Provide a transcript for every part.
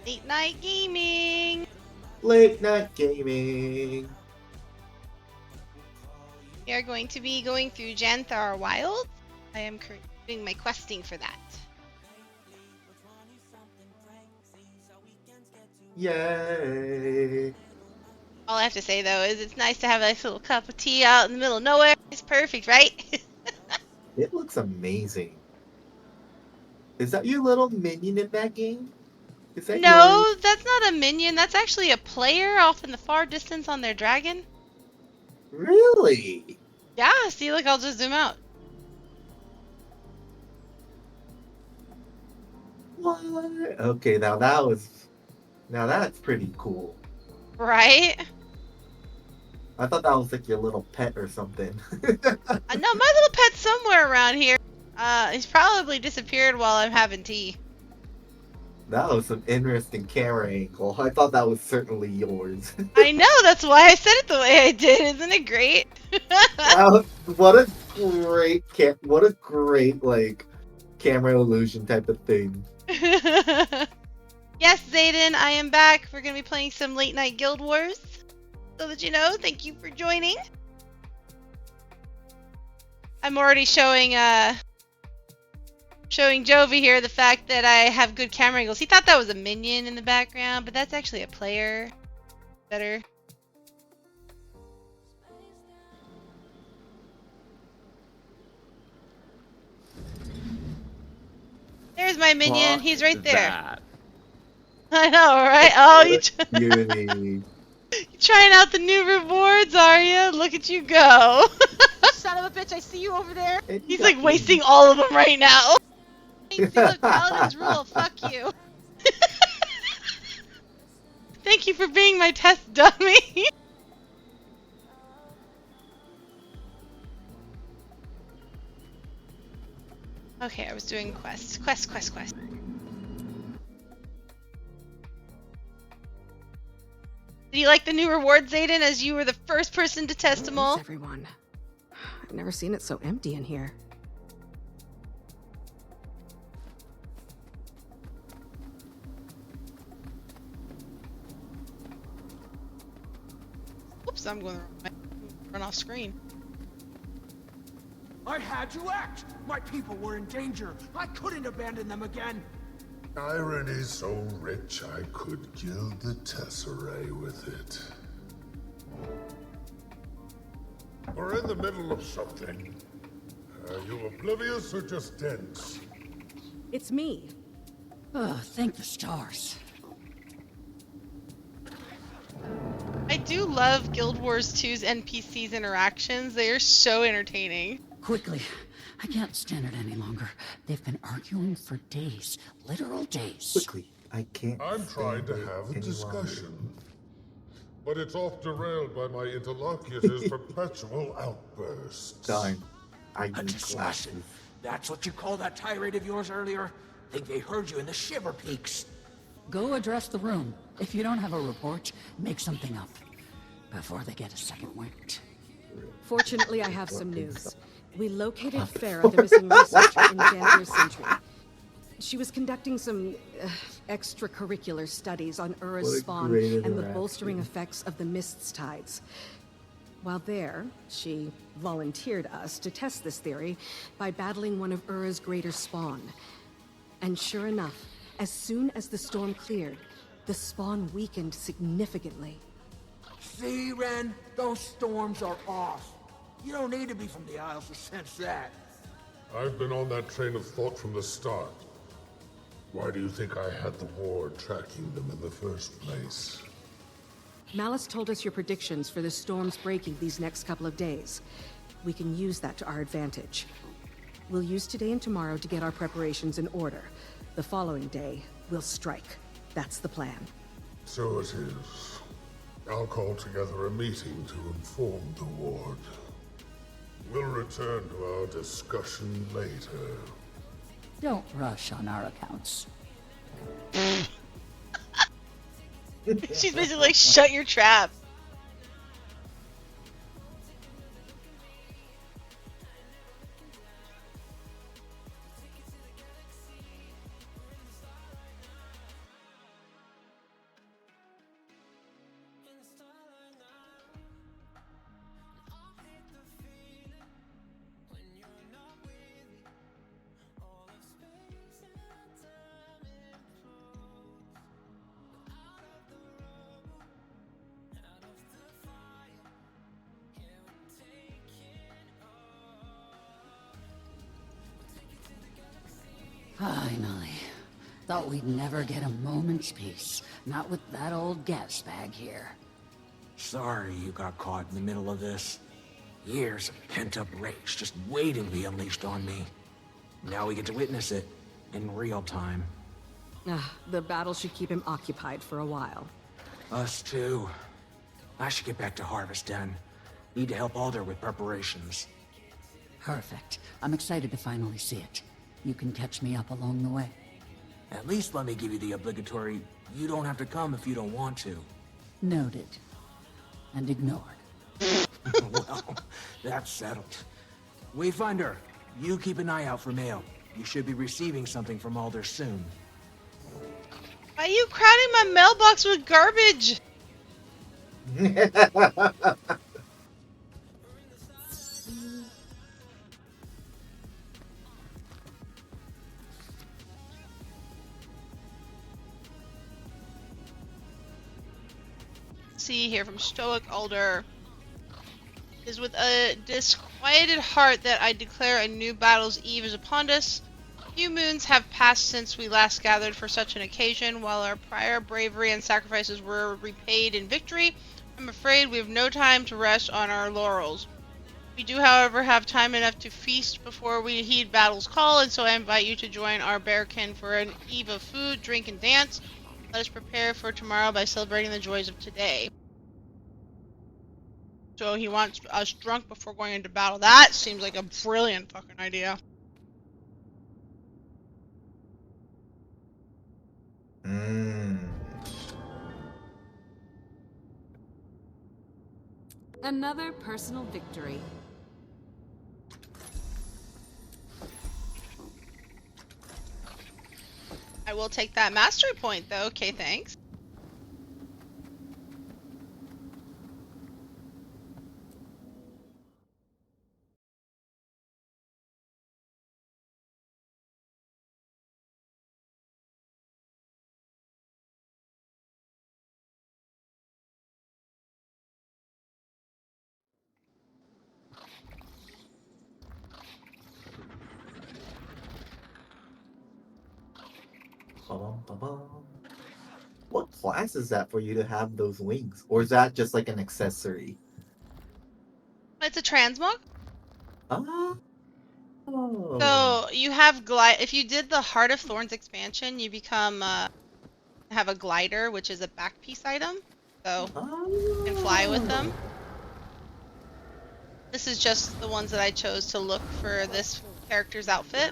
Late night gaming. Late night gaming. We are going to be going through Janthar Wild. I am doing my questing for that. Yay. All I have to say though is it's nice to have a nice little cup of tea out in the middle of nowhere. It's perfect, right? It looks amazing. Is that your little minion in that game? Is that yours? No, that's not a minion. That's actually a player off in the far distance on their dragon. Really? Yeah, see, look, I'll just zoom out. What? Okay, now that's pretty cool. Right? I thought that was like your little pet or something. No, my little pet's somewhere around here. He's probably disappeared while I'm having tea. That was an interesting camera angle. I thought that was certainly yours. I know, that's why I said it the way I did. Isn't it great? What a great like camera illusion type of thing. Yes, Zayden, I am back. We're going to be playing some Late Night Guild Wars. So that you know, thank you for joining. I'm already showing Jovi here the fact that I have good camera angles. He thought that was a minion in the background, but that's actually a player. Better. There's my minion. He's right there. I know, right? Oh, you trying out the new rewards, are you? Look at you go. Son of a bitch, I see you over there. He's like wasting all of them right now. Look, Paladin's rule, fuck you. Thank you for being my test dummy. Okay, I was doing quest. Did you like the new rewards, Zayden, as you were the first person to test them all? Everyone. I've never seen it so empty in here. Oops, I'm going to run off screen. I had to act! My people were in danger! I couldn't abandon them again! Irony so rich I could gild the tesserae with it. We're in the middle of something. Are you oblivious or just dense? It's me. Oh, thank the stars. I do love Guild Wars 2's NPCs interactions. They are so entertaining. Quickly, I can't stand it any longer. They've been arguing for days, literal days. Quickly, I can't. I'm trying to have a discussion, but it's off derailed by my interlocutor's perpetual outbursts. Darn. I A need discussion. glasses. That's what you called that tirade of yours earlier? Think they heard you in the Shiver Peaks. Go address the room. If you don't have a report, make something up before they get a second wind. Fortunately, I have some news. We located Farah, the missing researcher in Janvir's Sentry. She was conducting some extracurricular studies on Ura's What a spawn great and the interaction. bolstering effects of the Mist's tides. While there, she volunteered us to test this theory by battling one of Ura's greater spawn. And sure enough, as soon as the storm cleared, the spawn weakened significantly. See, Ren? Those storms are off. You don't need to be from the Isles to sense that. I've been on that train of thought from the start. Why do you think I had the ward tracking them in the first place? Malice told us your predictions for the storm's breaking these next couple of days. We can use that to our advantage. We'll use today and tomorrow to get our preparations in order. The following day, we'll strike. That's the plan. So it is. I'll call together a meeting to inform the ward. We'll return to our discussion later. Don't rush on our accounts. She's basically like, shut your trap. Finally. Thought we'd never get a moment's peace. Not with that old gas bag here. Sorry you got caught in the middle of this. Years of pent-up rage just waiting to be unleashed on me. Now we get to witness it in real time. The battle should keep him occupied for a while. Us too. I should get back to Harvest Den. Need to help Alder with preparations. Perfect. I'm excited to finally see it. You can catch me up along the way. At least let me give you the obligatory, you don't have to come if you don't want to. Noted. And ignored. Well, that's settled. Wayfinder, you keep an eye out for mail. You should be receiving something from Alder soon. Why are you crowding my mailbox with garbage? See here from Stoic Alder. It is with a disquieted heart that I declare a new battle's eve is upon us. Few moons have passed since we last gathered for such an occasion. While our prior bravery and sacrifices were repaid in victory, I'm afraid we have no time to rest on our laurels. We do, however, have time enough to feast before we heed battle's call, and so I invite you to join our bearkin for an eve of food, drink, and dance. Let us prepare for tomorrow by celebrating the joys of today. So he wants us drunk before going into battle. That seems like a brilliant fucking idea. Another personal victory. I will take that mastery point, though. Okay, thanks. What class is that for you to have those wings? Or is that just like an accessory? It's a transmog. Oh. So you have glide. If you did the Heart of Thorns expansion, you become have a glider, which is a back piece item. So you can fly with them. This is just the ones that I chose to look for this character's outfit.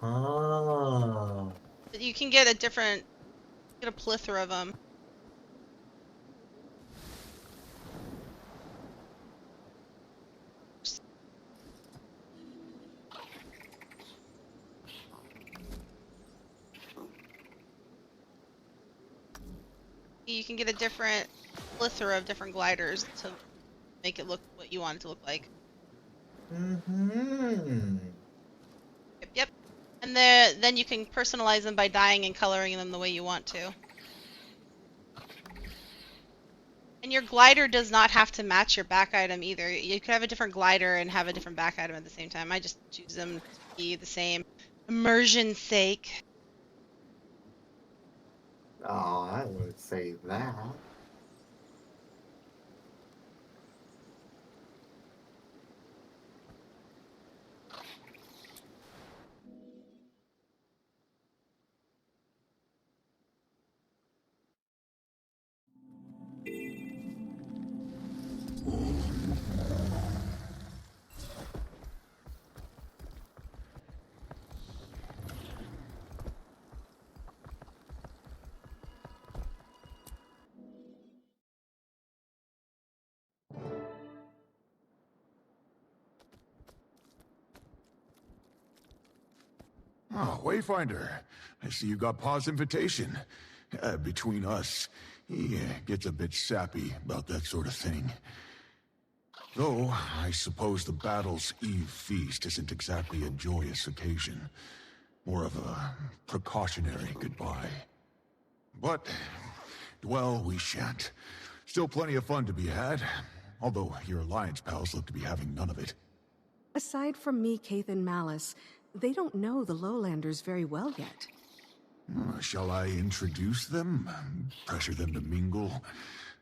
But you can get a plethora of them. You can get a plethora of different gliders to make it look what you want it to look like. Yep. And then you can personalize them by dyeing and coloring them the way you want to. And your glider does not have to match your back item either. You could have a different glider and have a different back item at the same time. I just choose them to be the same. Immersion's sake. Oh, I would say that. Oh, Wayfinder. I see you got Pa's invitation. Between us, he gets a bit sappy about that sort of thing. Though, I suppose the Battle's Eve feast isn't exactly a joyous occasion. More of a precautionary goodbye. But, well, we shan't. Still plenty of fun to be had. Although your Alliance pals look to be having none of it. Aside from me, Kaith, and Malice, they don't know the Lowlanders very well yet. Shall I introduce them? Pressure them to mingle?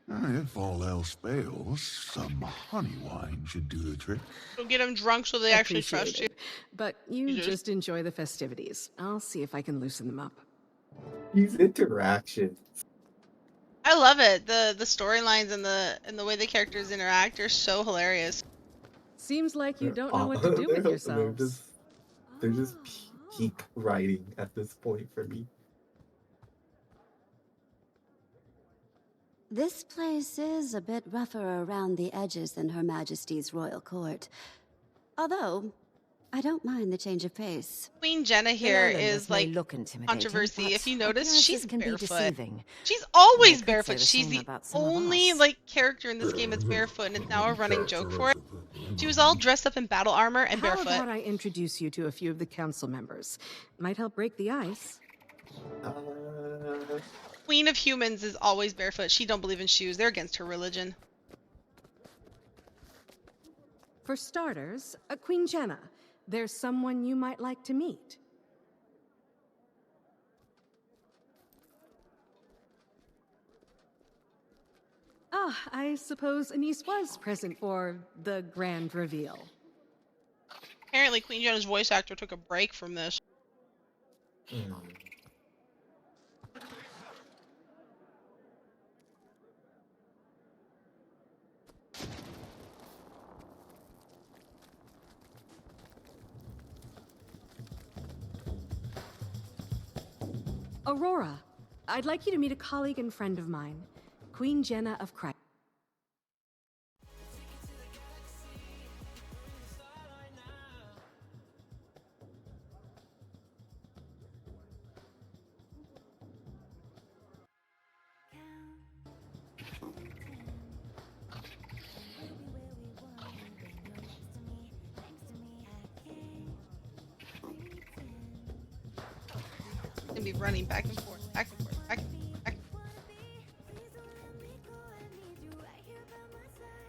If all else fails, some honey wine should do the trick. You'll get them drunk so they actually trust you. Appreciated. But you just enjoy the festivities. I'll see if I can loosen them up. These interactions. I love it. The storylines and the way the characters interact are so hilarious. Seems like you don't know what to do with They're yourselves. just peak writing at this point for me. This place is a bit rougher around the edges than Her Majesty's royal court. Although, I don't mind the change of pace. Queen Jenna here is like look intimidating, controversy. but If you notice, she's appearances can be barefoot. deceiving. She's always I could say barefoot. the She's same the about some of only us. like character in this game that's barefoot, and it's now a running joke for it. She was all dressed up in battle armor and How barefoot. about I introduce you to a few of the council members? Might help break the ice. Queen of Humans is always barefoot. She don't believe in shoes. They're against her religion. For starters, Queen Jenna. There's someone you might like to meet. Ah, I suppose Anise was present for the grand reveal. Apparently, Queen Jenna's voice actor took a break from this. Aurora, I'd like you to meet a colleague and friend of mine, Queen Jenna of Christ. Gonna be running back and forth, back and forth, back and forth, back and forth.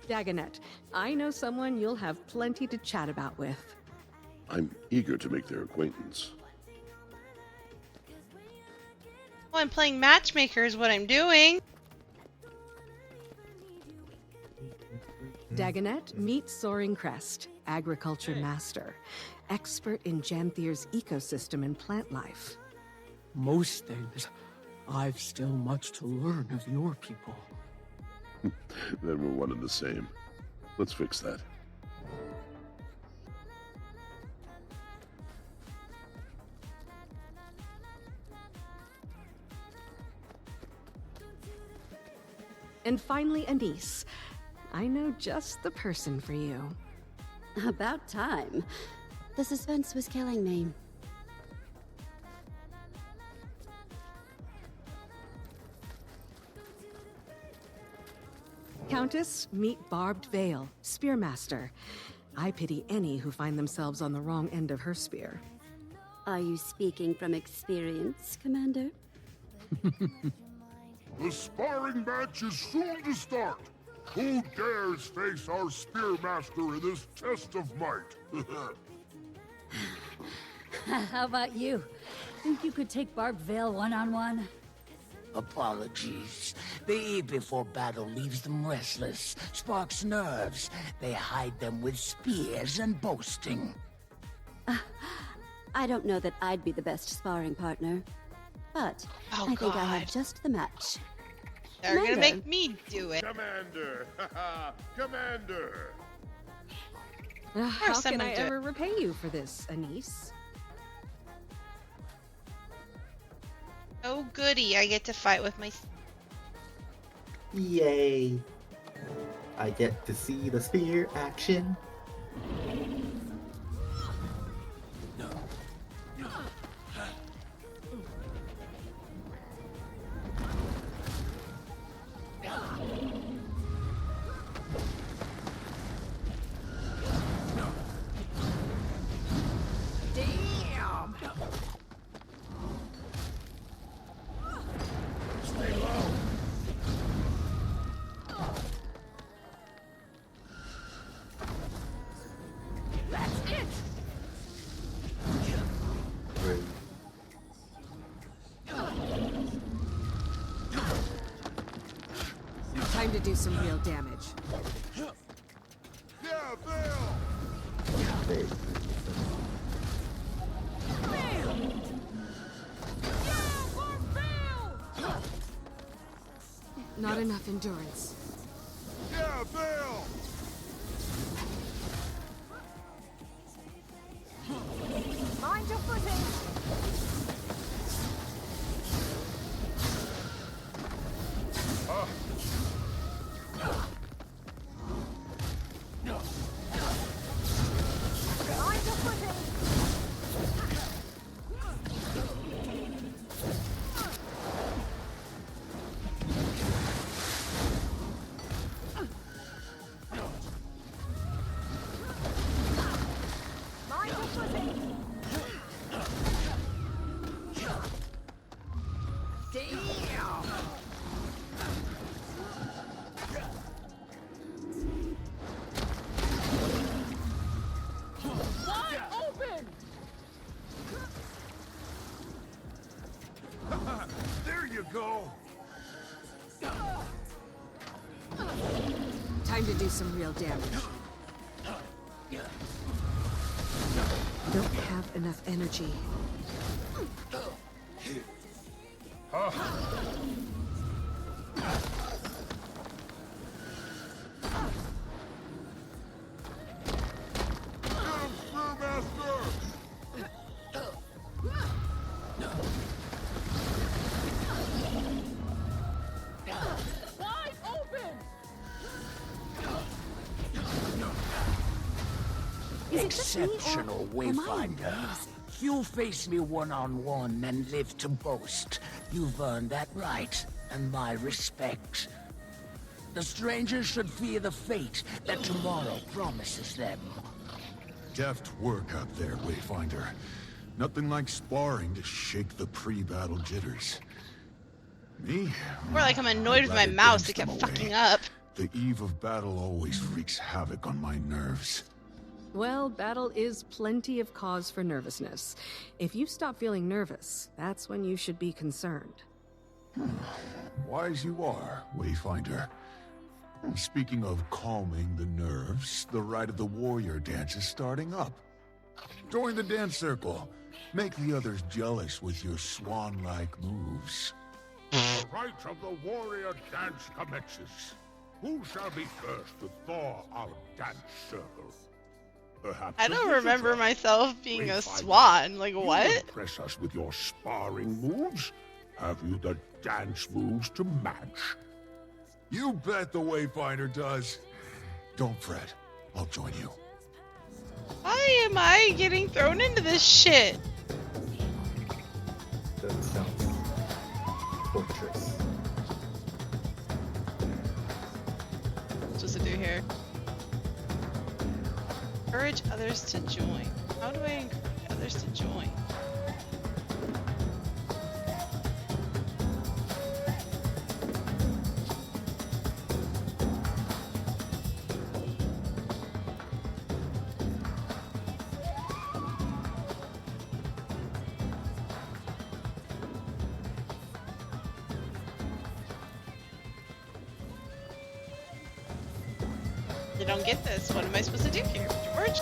Dagonet, I know someone you'll have plenty to chat about with. I'm eager to make their acquaintance. Well, I'm playing matchmaker is what I'm doing. Dagonet, meet Soaring Crest, agriculture master, expert in Janthir's ecosystem and plant life. Most things, I've still much to learn of your people. Then we're one and the same. Let's fix that. And finally, Anise. I know just the person for you. About time. The suspense was killing me. Countess, meet Barbed Veil, Spearmaster. I pity any who find themselves on the wrong end of her spear. Are you speaking from experience, Commander? The sparring match is soon to start. Who dares face our Spearmaster in this test of might? How about you? Think you could take Barbed Veil one-on-one? Apologies. The eve before battle leaves them restless, sparks nerves. They hide them with spears and boasting. I don't know that I'd be the best sparring partner, but Oh, I think I have God. just the match. They're gonna Commander. make me do it. Commander! Commander! How I'm can gonna I do it. ever repay you for this, Anise? Oh goody, I get to fight with my... Yay! I get to see the spear action. to do some real damage. Yeah, Bill! Hey, Not enough endurance. Yeah, Bill! Mind your footing. Mind your footing. Mind your footing. Wide open. There you go! Time to do some real damage. Don't have enough energy. Wide open. Is it just me, or Exceptional am I Wayfinder. amazing? You face me one-on-one and live to boast. You've earned that right, and my respect. The strangers should fear the fate that tomorrow promises them. Deft work up there, Wayfinder. Nothing like sparring to shake the pre-battle jitters. Me? More like I'm annoyed with my Glad it mouse danced that kept them away. fucking up. The eve of battle always wreaks havoc on my nerves. Well, battle is plenty of cause for nervousness. If you stop feeling nervous, that's when you should be concerned. Wise you are, Wayfinder. Speaking of calming the nerves, the Rite of the Warrior dance is starting up. Join the dance circle. Make the others jealous with your swan-like moves. The Rite of the Warrior dance commences. Who shall be first to thaw our dance circle? Perhaps I a don't visitor. remember myself being a Wayfinder, swan. Like, you what? impress us with your sparring moves. Have you the dance moves to match? You bet the Wayfinder does. Don't fret. I'll join you. Why am I getting thrown into this shit? that sounds torturous. What's supposed to do here? Encourage others to join. How do I encourage others to join? I don't get this. What am I supposed to do here, George?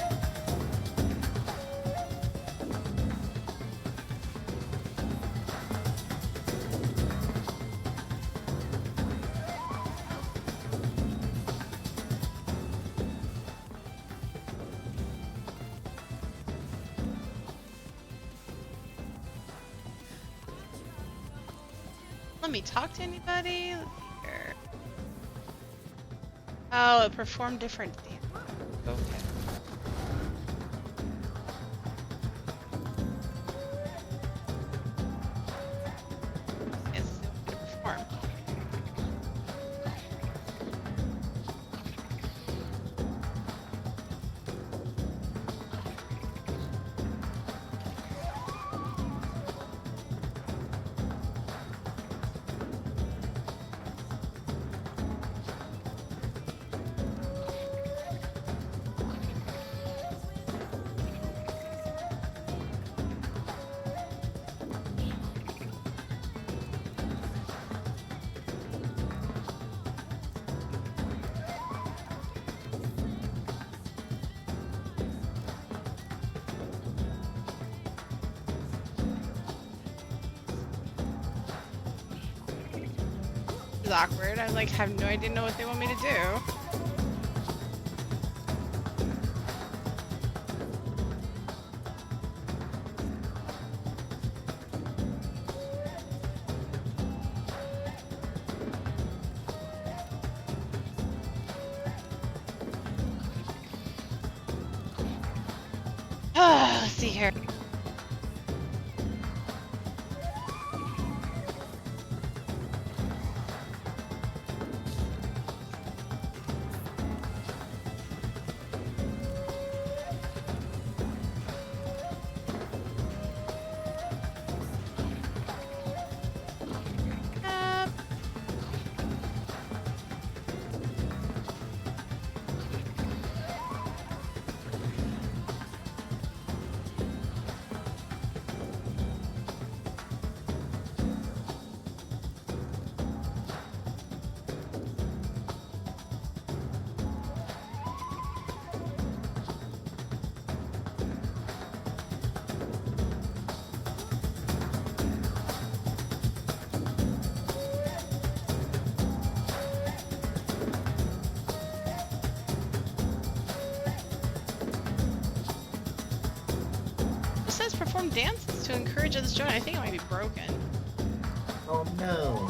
Let me talk to anybody. Let's see here. Oh, it performed different things. Okay. Yes, it's going to perform. awkward. I like have no idea what they want me to do. Let's see here. It says perform dances to encourage others to join. I think it might be broken. Oh no.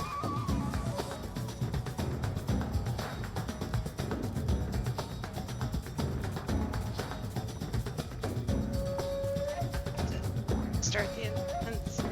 Start the intense.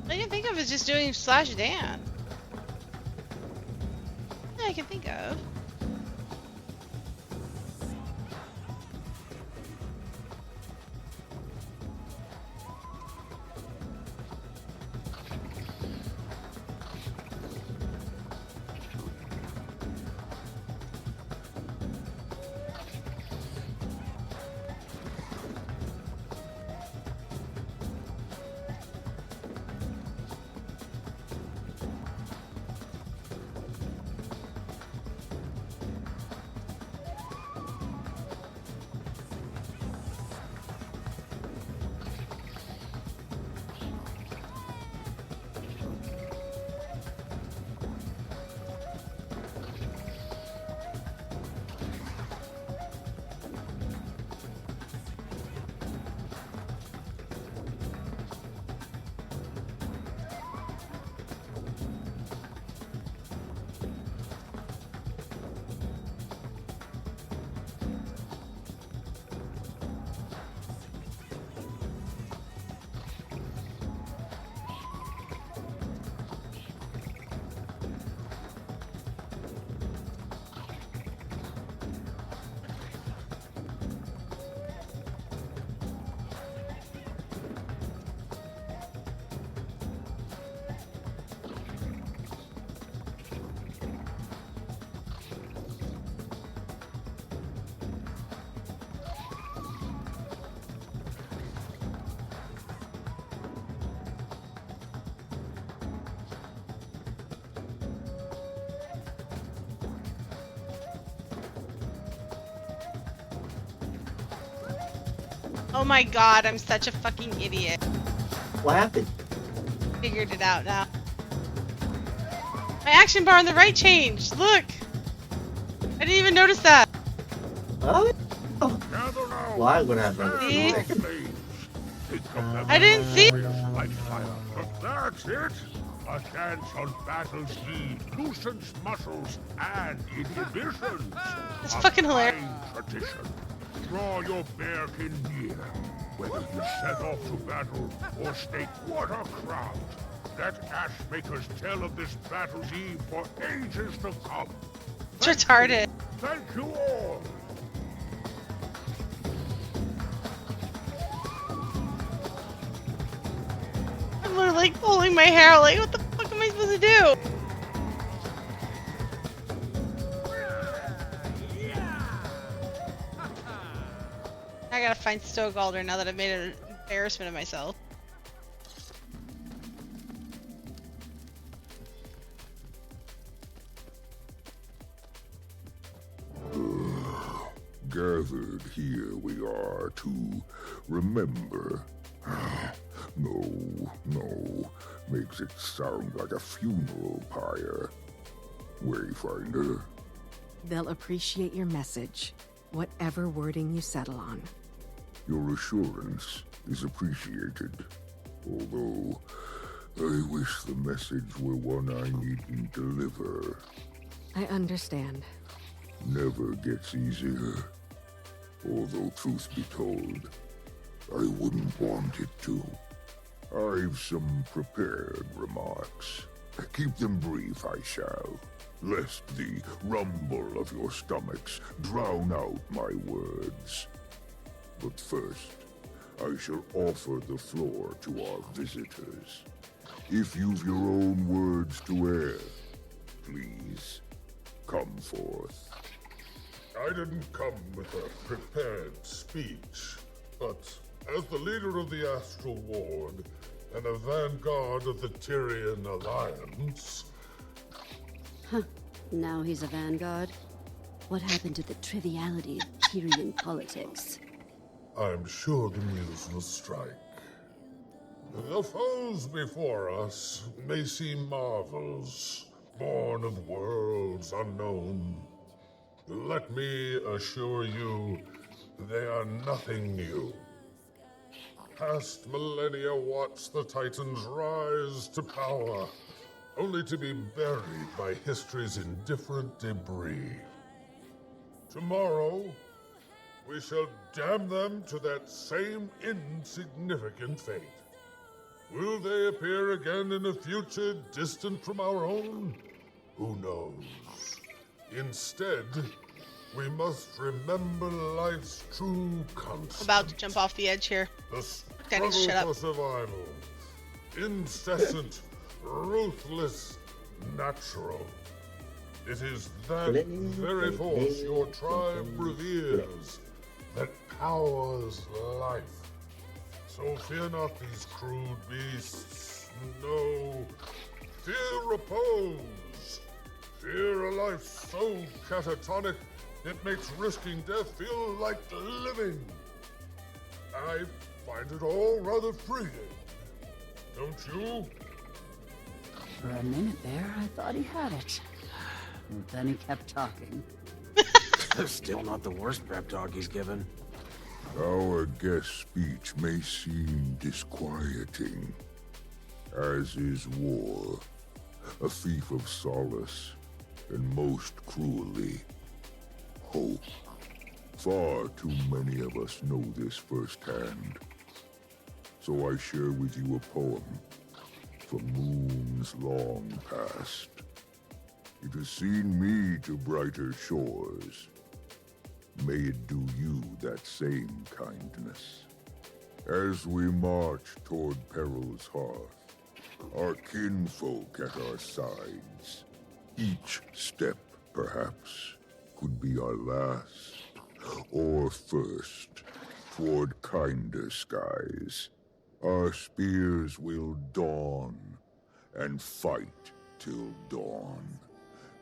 All I can think of is just doing slash Dan. I can think of. Oh my god, I'm such a fucking idiot. What happened? Figured it out now. My action bar on the right changed. Look. I didn't even notice that. Oh. Gather now. Well, I would have never Stand seen on it. stage. Think of them I didn't see. lifestyle. But that's it. A dance on battle's eve loosens muscles and inhibitions. It's A fucking hilarious. fine tradition. Draw your bearkin near. Whether you set off to battle or stake what a crowd. Let ash makers tell of this battle's eve for ages to come. It's retarded. Thank you all. I'm literally like pulling my hair. Like, what the fuck am I supposed to do? I gotta find Stoke Alder now that I've made an embarrassment of myself. Gathered here we are to remember. No. Makes it sound like a funeral pyre. Wayfinder. They'll appreciate your message, whatever wording you settle on. Your assurance is appreciated. Although, I wish the message were one I needn't deliver. I understand. Never gets easier. Although, truth be told, I wouldn't want it to. I've some prepared remarks. Keep them brief, I shall, lest the rumble of your stomachs drown out my words. But first, I shall offer the floor to our visitors. If you've your own words to air, please, come forth. I didn't come with a prepared speech, but as the leader of the Astral Ward and a vanguard of the Tyrian Alliance... Huh. Now he's a vanguard. What happened to the triviality of Tyrian politics? I'm sure the muse will strike. The foes before us may seem marvels, born of worlds unknown. Let me assure you, they are nothing new. Past millennia watched the Titans rise to power, only to be buried by history's indifferent debris. Tomorrow, we shall damn them to that same insignificant fate. Will they appear again in a future distant from our own? Who knows? Instead, we must remember life's true constant. About to jump off the edge here. The Okay, struggle shut up. for survival. Incessant, ruthless, natural. It is that very force your tribe reveres that powers life. So fear not these crude beasts. No. Fear repose. Fear a life so catatonic it makes risking death feel like living. I find it all rather freeing. Don't you? For a minute there, I thought he had it. And then he kept talking. Still not the worst pep talk he's given. Our guest speech may seem disquieting, as is war, a thief of solace, and most cruelly, hope. Far too many of us know this firsthand. So I share with you a poem from moons long past. It has seen me to brighter shores. May it do you that same kindness. As we march toward peril's hearth, our kinfolk at our sides, each step, perhaps, could be our last, or first, toward kinder skies. Our spears will dawn, and fight till dawn,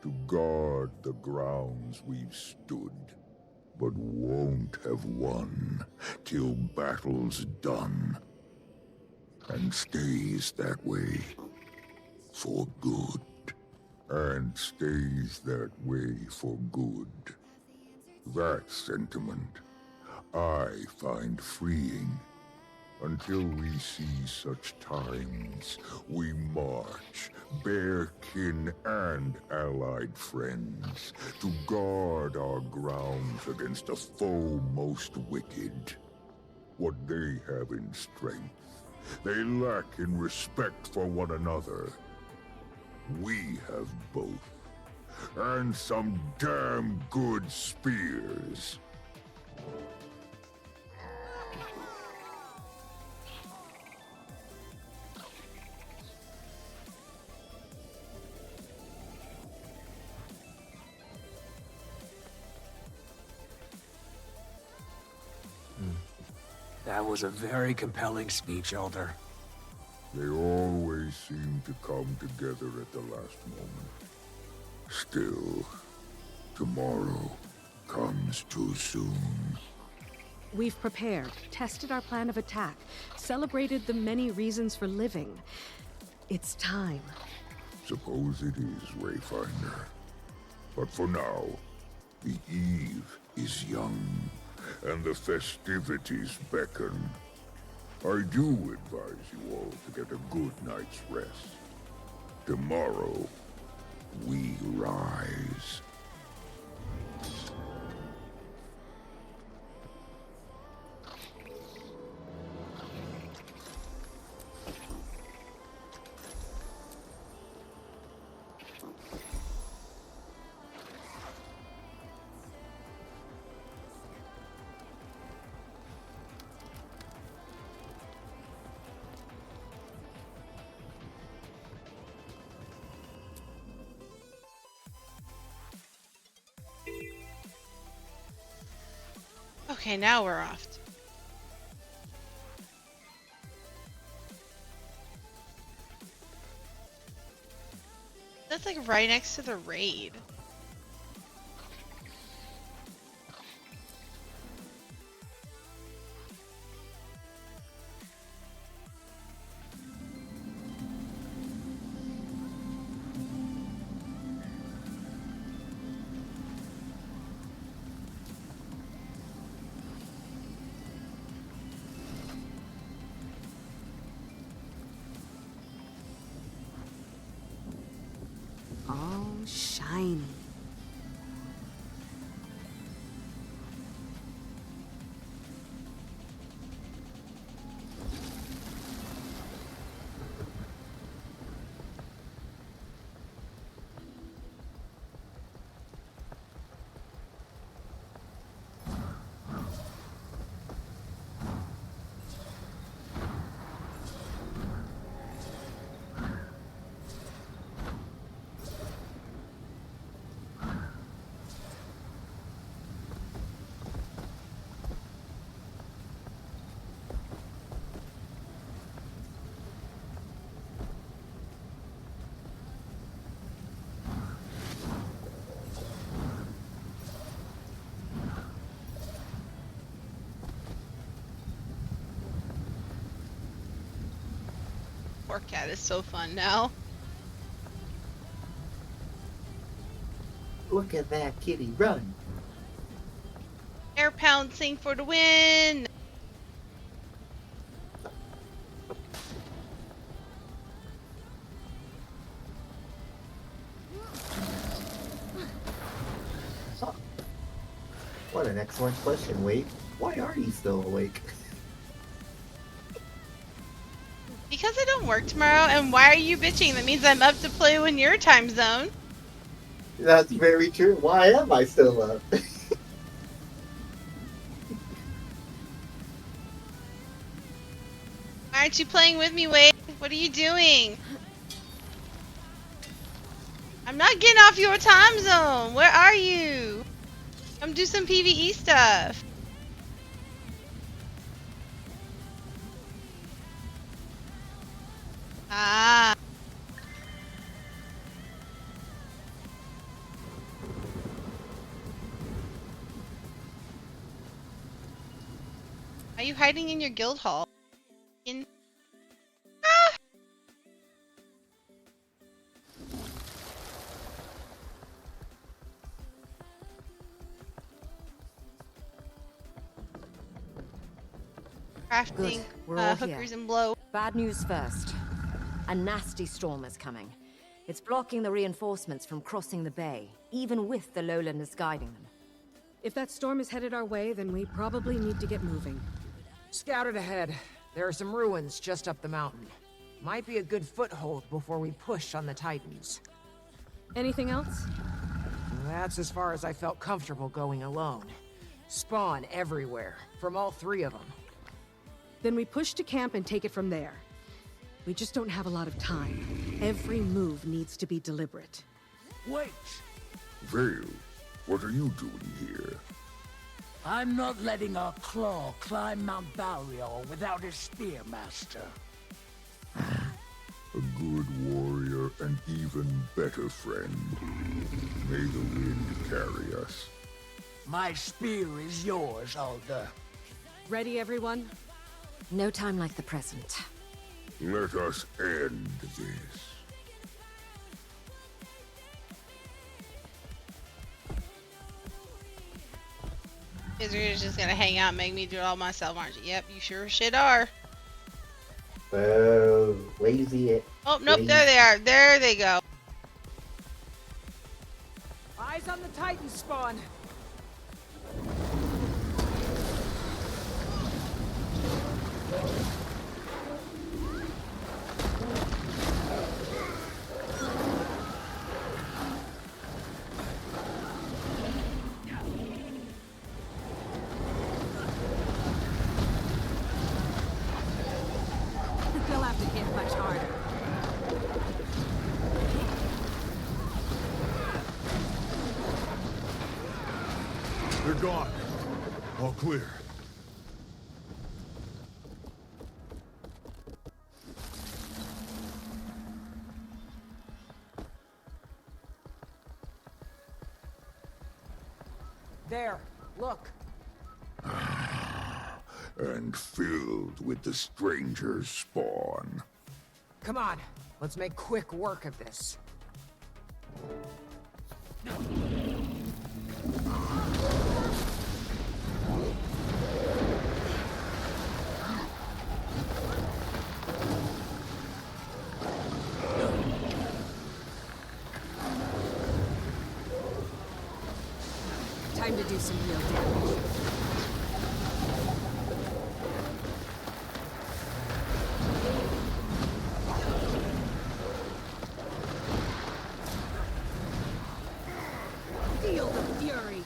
to guard the grounds we've stood, but won't have won till battle's done, and stays that way for good. and stays that way for good. That sentiment I find freeing. Until we see such times, we march, bear kin and allied friends, to guard our grounds against a foe most wicked. What they have in strength, they lack in respect for one another. We have both, and some damn good spears. That was a very compelling speech, Elder. They always seem to come together at the last moment. Still, tomorrow comes too soon. We've prepared, tested our plan of attack, celebrated the many reasons for living. It's time. Suppose it is, Wayfinder. But for now, the eve is young, and the festivities beckon. I do advise you all to get a good night's rest. Tomorrow, we rise. Okay, now we're off. That's like right next to the raid. All shiny. Warcat is so fun now. Look at that kitty run. Air pouncing for the win! What an excellent question, Wade. Why are you still awake? Because I don't work tomorrow, and why are you bitching? That means I'm up to play in your time zone. That's very true. Why am I still up? Why aren't you playing with me, Wade? What are you doing? I'm not getting off your time zone. Where are you? Come do some PvE stuff. Ah. Are you hiding in your guild hall? In. Ah! crafting We're all hookers here. and blow. Bad news first. A nasty storm is coming. It's blocking the reinforcements from crossing the bay, even with the lowlanders guiding them. If that storm is headed our way, then we probably need to get moving. Scouted ahead. There are some ruins just up the mountain. Might be a good foothold before we push on the Titans. Anything else? That's as far as I felt comfortable going alone. Spawn everywhere, from all three of them. Then we push to camp and take it from there. We just don't have a lot of time. Every move needs to be deliberate. Wait! Vale, what are you doing here? I'm not letting our claw climb Mount Balrior without his spearmaster. A good warrior and even better friend. May the wind carry us. My spear is yours, Alder. Ready, everyone? No time like the present. Let us end this. You're just gonna hang out and make me do it all myself, aren't you? Yep, you sure shit are. Lazy it. Oh, nope, lazy. there they are. There they go. Eyes on the Titan spawn. They'll have to hit much harder. They're gone. All clear. There, look. And filled with the stranger's spawn. Come on, let's make quick work of this. Time to do some real damage. Feel the fury.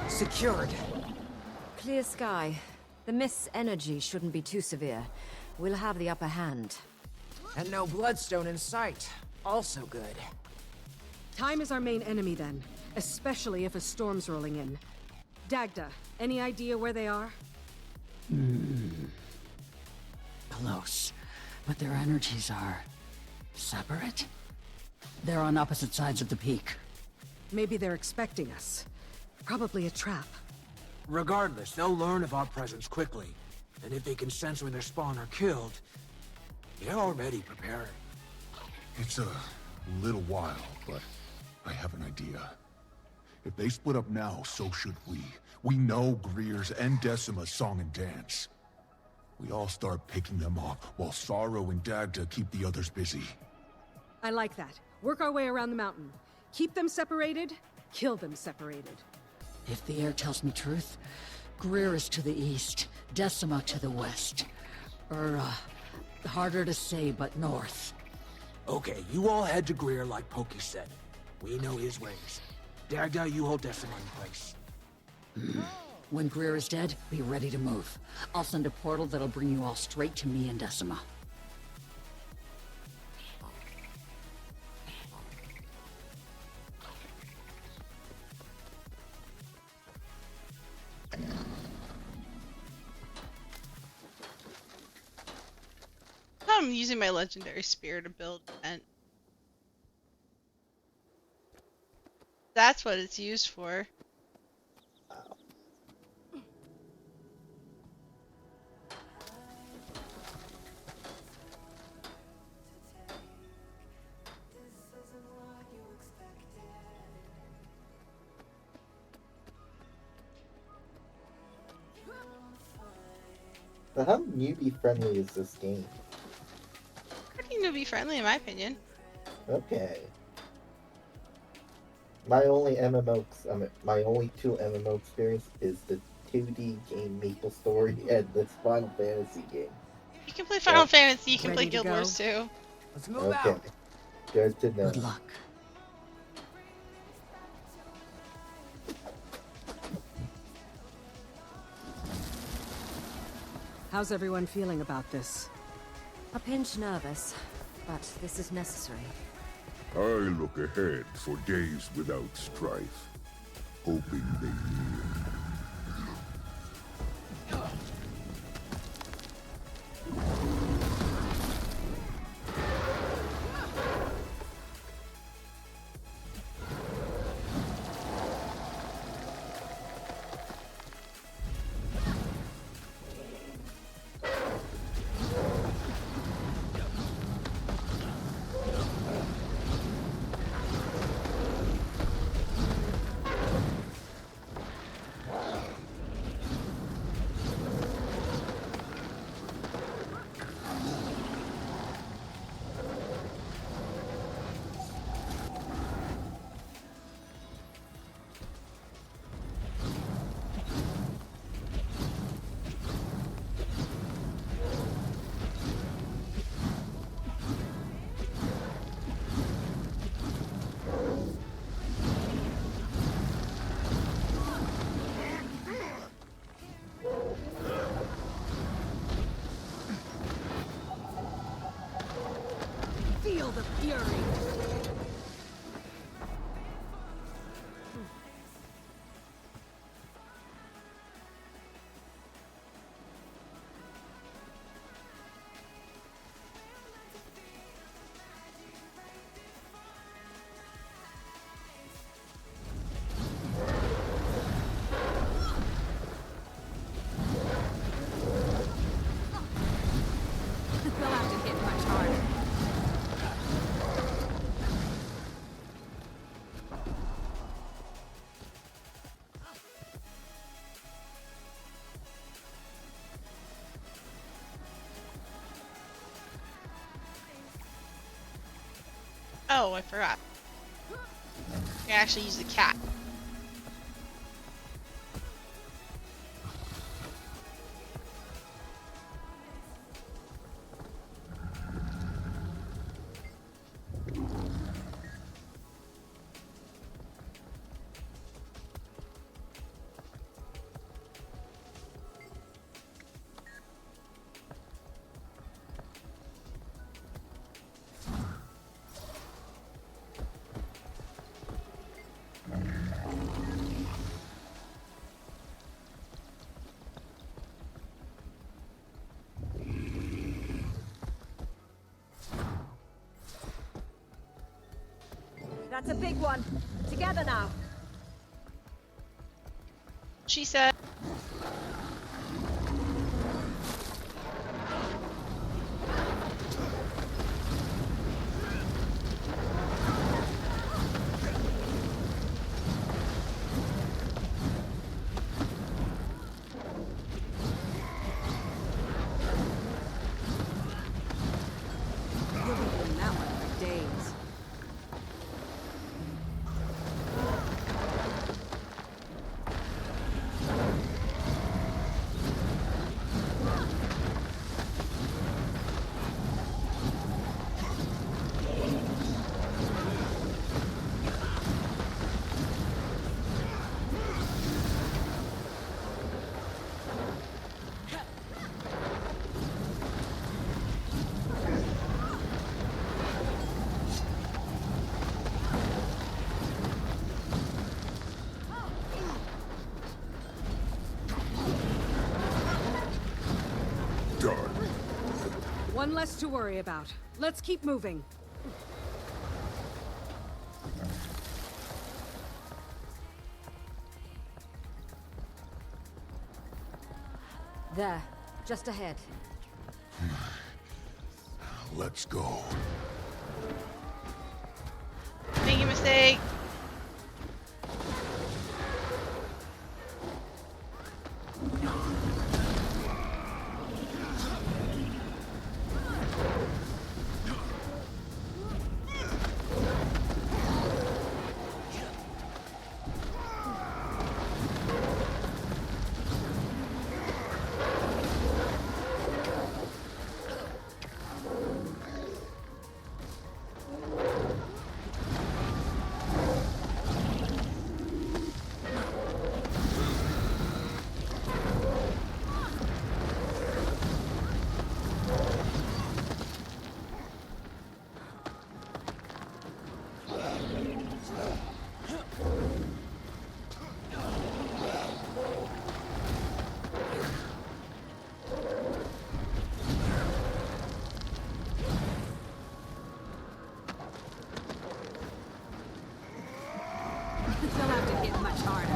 Secured. Clear sky. The mist's energy shouldn't be too severe. We'll have the upper hand. And no bloodstone in sight. Also good. Time is our main enemy then, especially if a storm's rolling in. Dagda, any idea where they are? Close. But their energies are... separate? They're on opposite sides of the peak. Maybe they're expecting us. Probably a trap. Regardless, they'll learn of our presence quickly. And if they can sense when their spawn are killed, they're already preparing. It's a little while, but I have an idea. If they split up now, so should we. We know Greer's and Decima's song and dance. We all start picking them off, while Sorrow and Dagda keep the others busy. I like that. Work our way around the mountain. Keep them separated, kill them separated. If the air tells me truth, Greer is to the east, Decima to the west. Harder to say, but north. Okay, you all head to Greer like Pokey said. We know his ways. Dagda, you hold Decima in place. When Greer is dead, be ready to move. I'll send a portal that'll bring you all straight to me and Decima. I'm using my legendary spear to build a tent. That's what it's used for. But how newbie friendly is this game? Pretty newbie friendly in my opinion. Okay. My only my only two MMO experience is the 2D game Maple Story and this Final Fantasy game. You can play Final Fantasy, you can play Ready to Guild go? Wars too. Let's move Okay. out. Good to know. Good luck. How's everyone feeling about this? A pinch nervous, but this is necessary. I look ahead for days without strife, hoping they yield. Feel the fury! They'll have to hit much harder. Oh, I forgot. I actually use the cat. That's a big one. Together now. She said. You'll be doing that one for days. One less to worry about. Let's keep moving. There, just ahead. Let's go. Making a mistake. They'll have to hit much harder.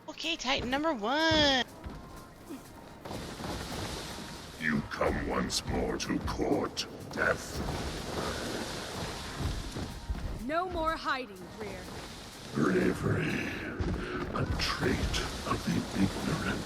Okay, Titan number 1. You come once more to court, death. No more hiding, Rear. Bravery, a trait of the ignorant.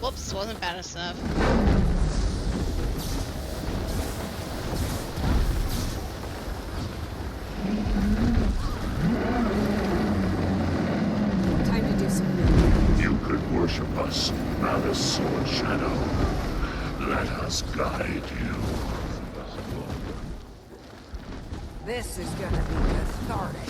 Whoops, wasn't bad enough. Time to do some good. You could worship us, Malice or Shadow. Let us guide you. This is gonna be cathartic.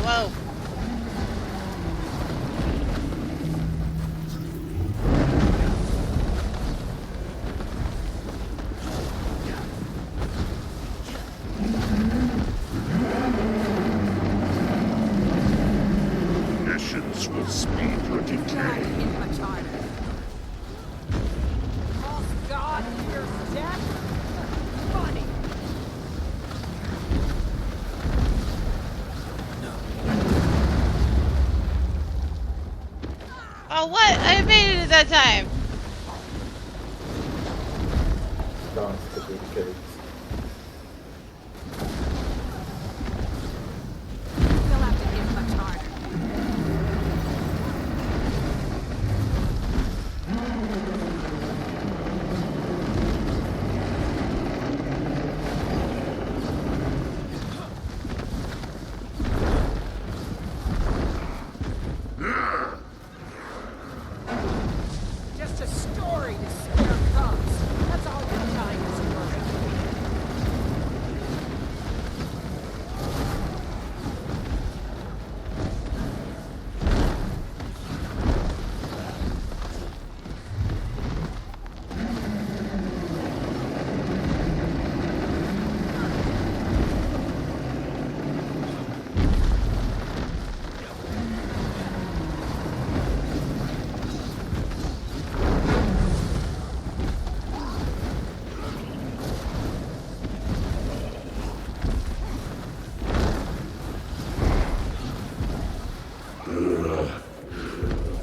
Whoa. Missions will speed your decay. Hit much harder. Oh God, here's death. Funny. Oh, what? I made it at that time. Dance to the kids. They'll have to hit much harder.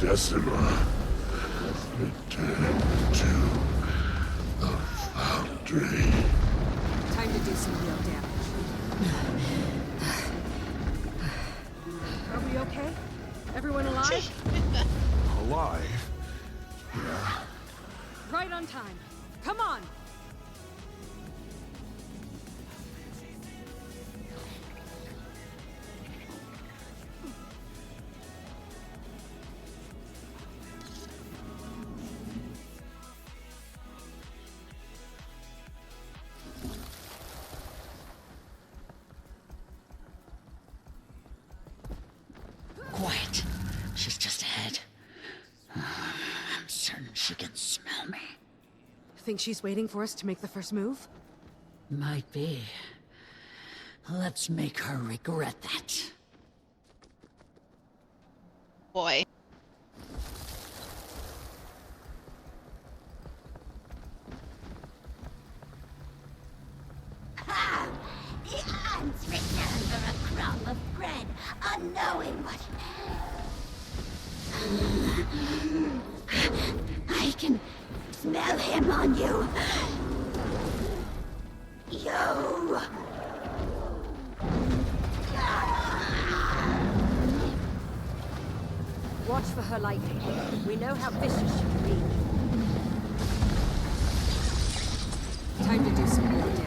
Decima. Return to the foundry. Time to do some real damage. Are we okay? Everyone alive? Alive? Yeah. Right on time. Come on! Quiet. She's just ahead. I'm certain she can smell me. Think she's waiting for us to make the first move? Might be. Let's make her regret that. Boy. The ants return for a crumb of bread, unknowing what... I can smell him on you. You... Watch for her lightning. We know how vicious she can be. Time to do some real damage.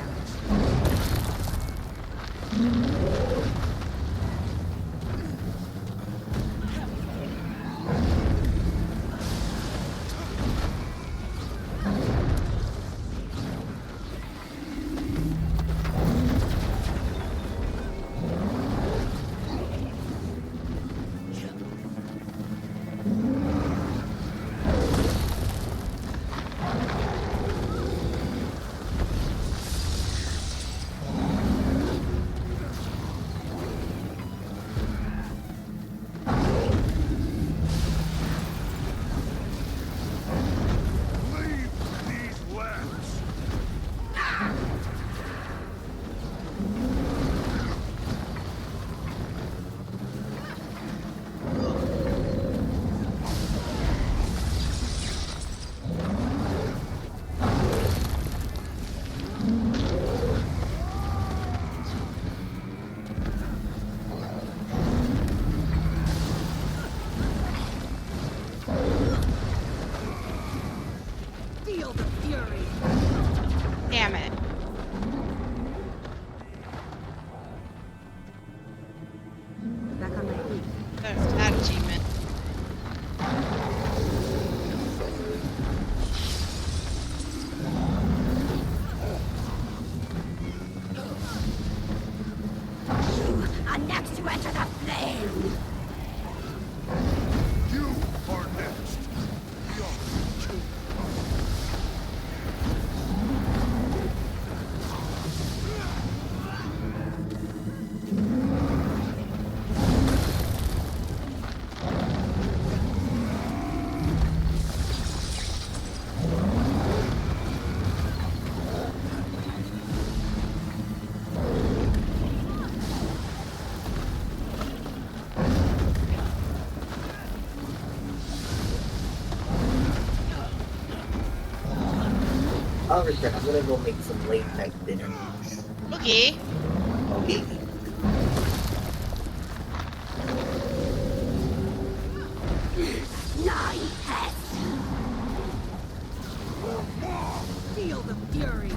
Damn it. Back on my feet. There's that achievement. You are next to enter the flame. You are next. I'll return. I'm gonna go make some late night dinner. Okay. Okay. Nine pests. Feel the fury.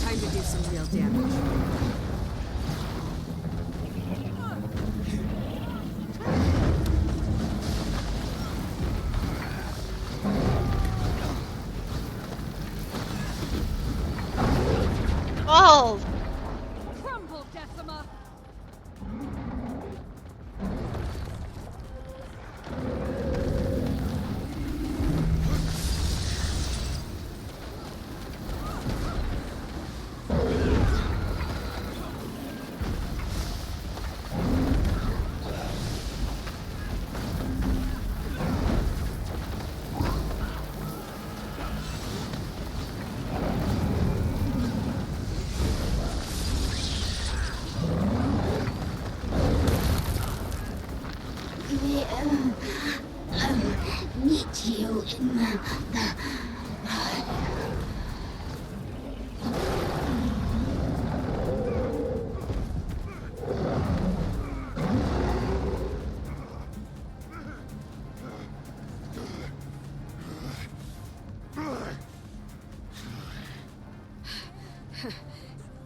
Time to do some real damage. Meet you in the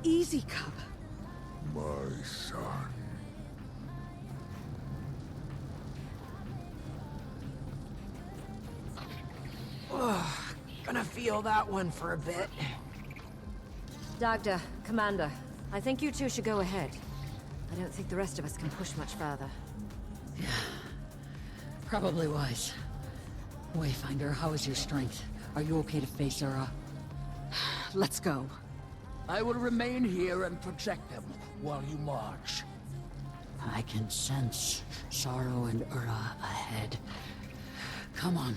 Easy, Cub. My son. Gonna feel that one for a bit. Dagda, Commander, I think you two should go ahead. I don't think the rest of us can push much further. Yeah. Probably wise. Wayfinder, how is your strength? Are you okay to face Ura? Let's go. I will remain here and protect them while you march. I can sense sorrow and Ura ahead. Come on.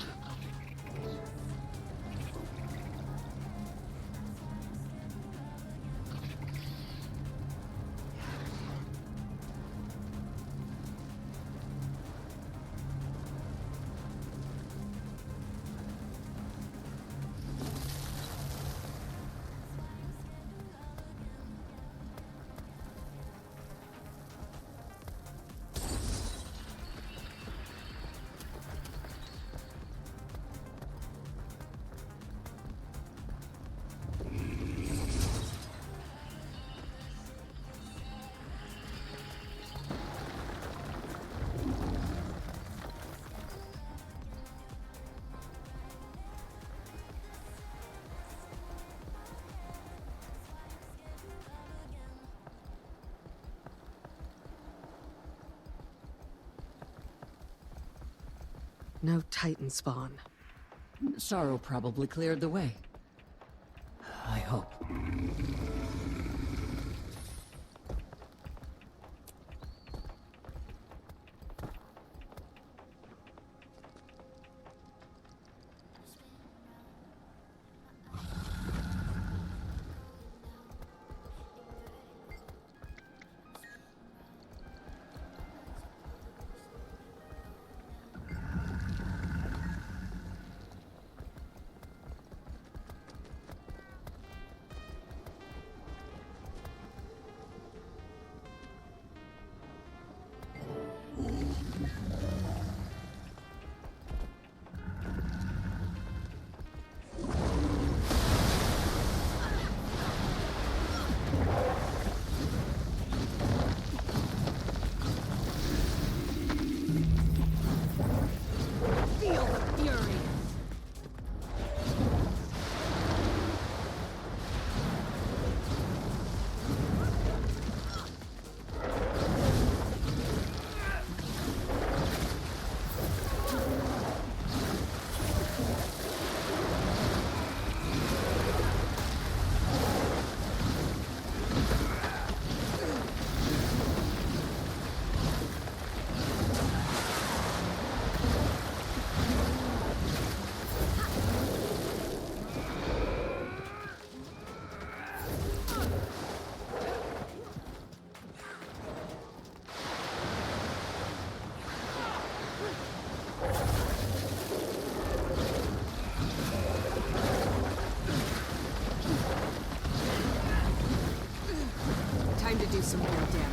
No Titan spawn. Sorrow probably cleared the way. I hope. Feel the fury! Time to do some more damage.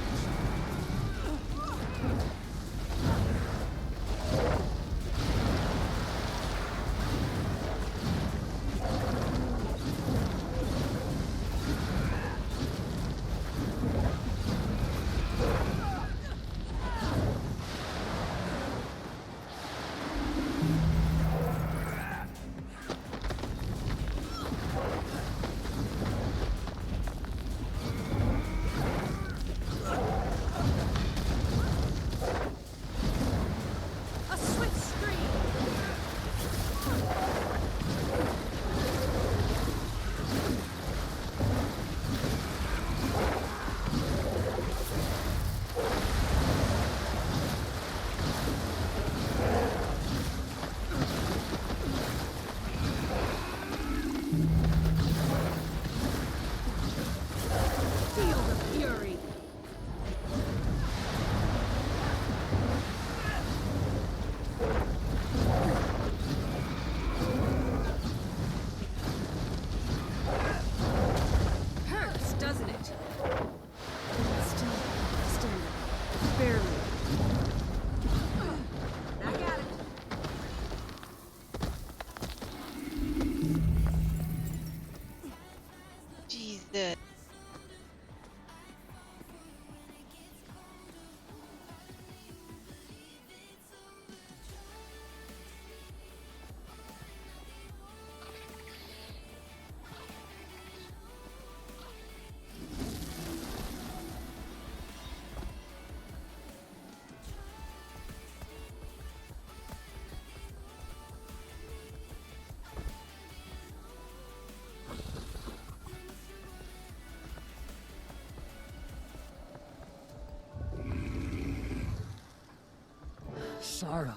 Sorrow.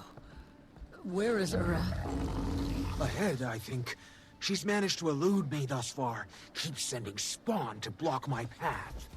Where is Ura? Ahead, I think. She's managed to elude me thus far. Keeps sending spawn to block my path.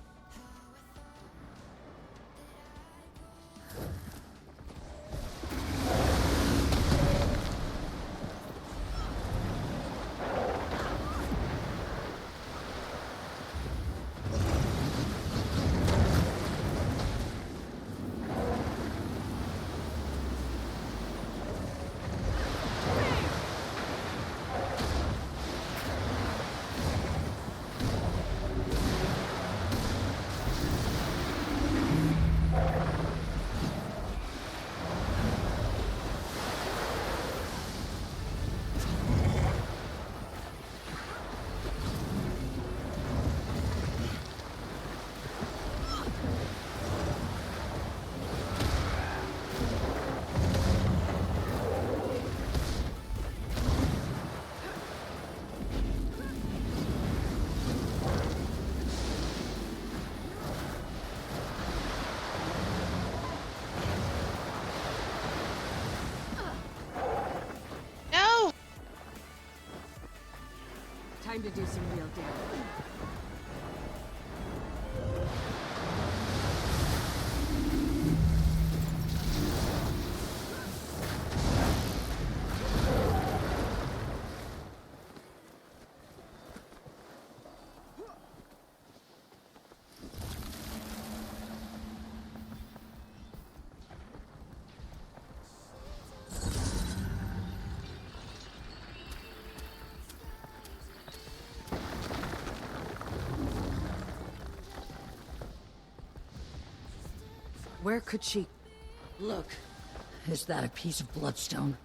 No! Time to do some real damage. Where could she... Look, is that a piece of bloodstone?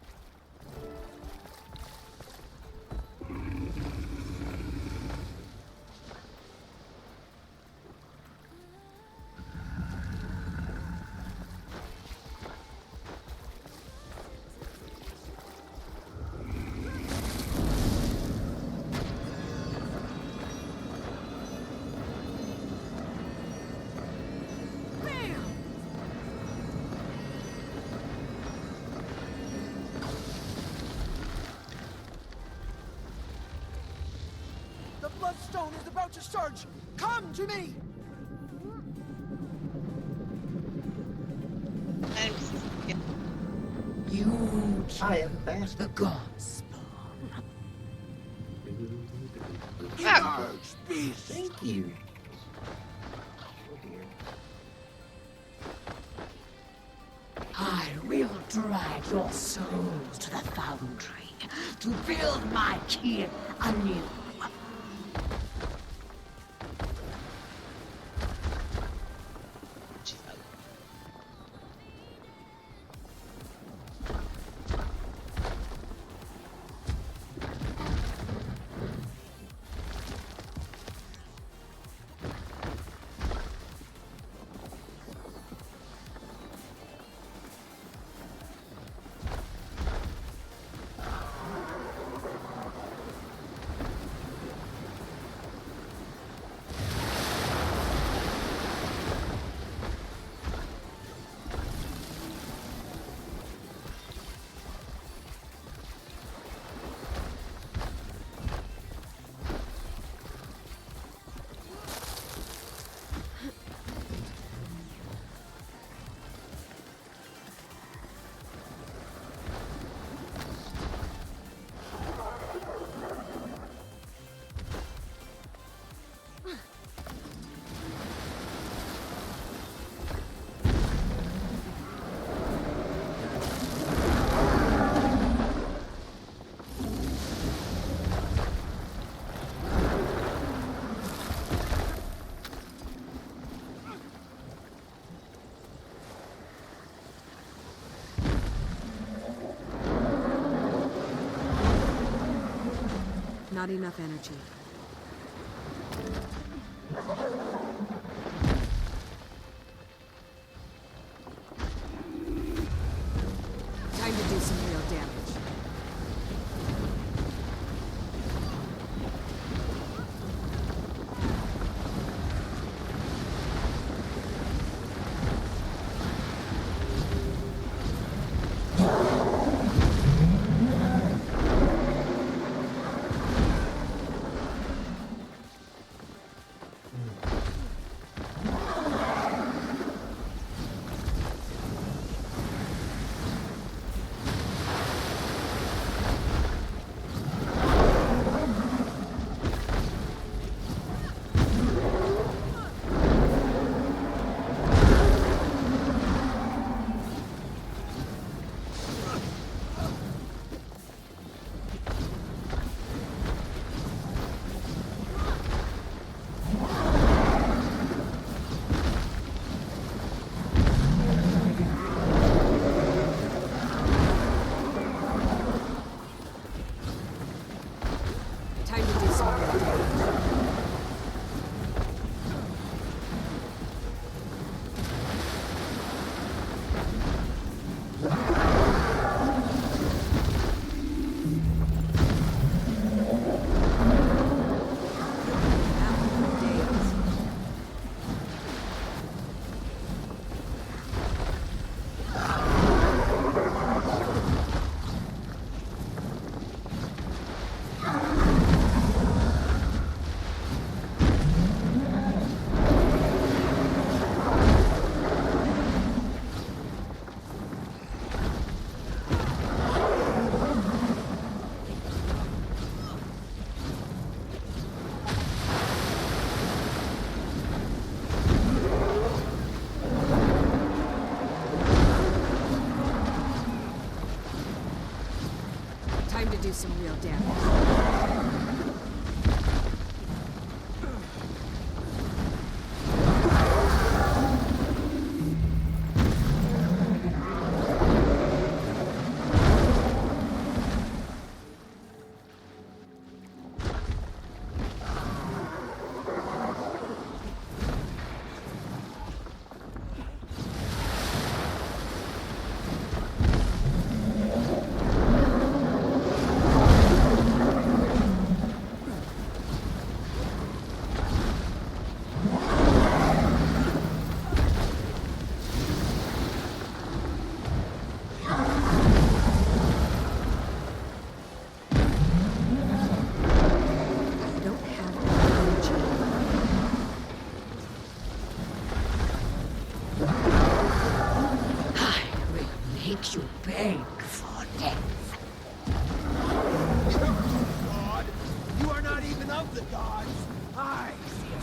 The bloodstone is about to surge! Come to me! You I am back. the gods spawn. Ah. Thank you. Oh dear. I will drag your souls to the foundry to build my kin anew. Not enough energy. Time to do some real damage. do some real damage. Make you beg for death. God, you are not even of the gods. I see a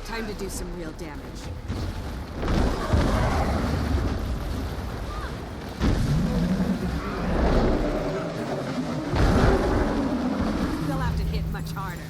Time to do some real damage. They'll have to hit much harder.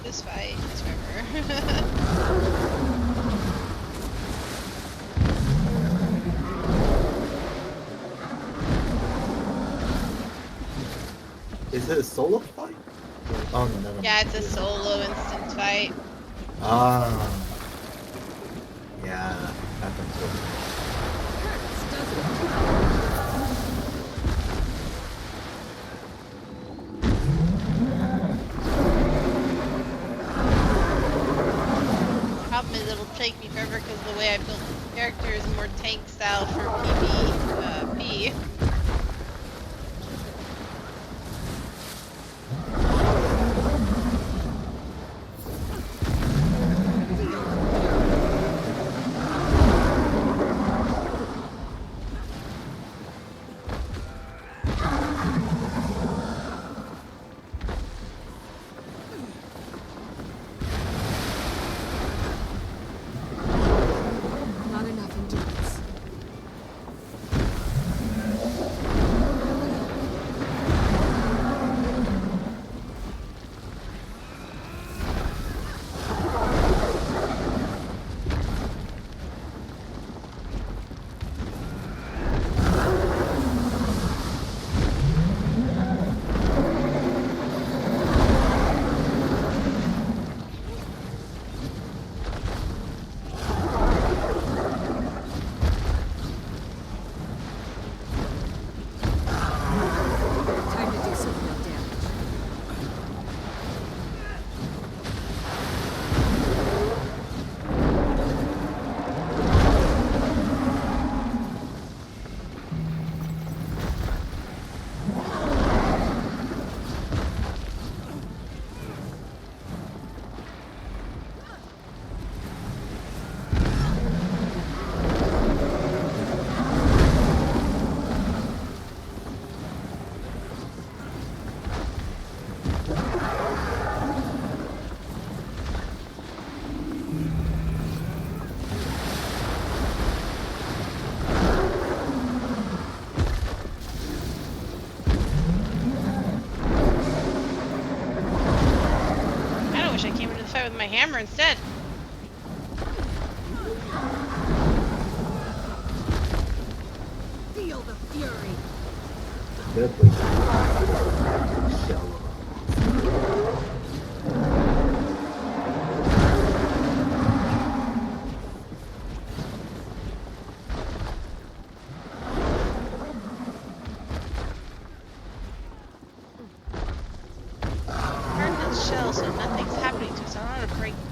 This fight is forever. Is it a solo fight? Oh no, never mind. Yeah, it's a solo instant fight. Ah. Yeah, that's important. Problem is it'll take me forever because the way I built the character is more tank style for PvP. Not enough endurance. my hammer instead. Feel the fury. Good place. Shell. Hardened shell, so nothing's happening to us. I don't know how to break that.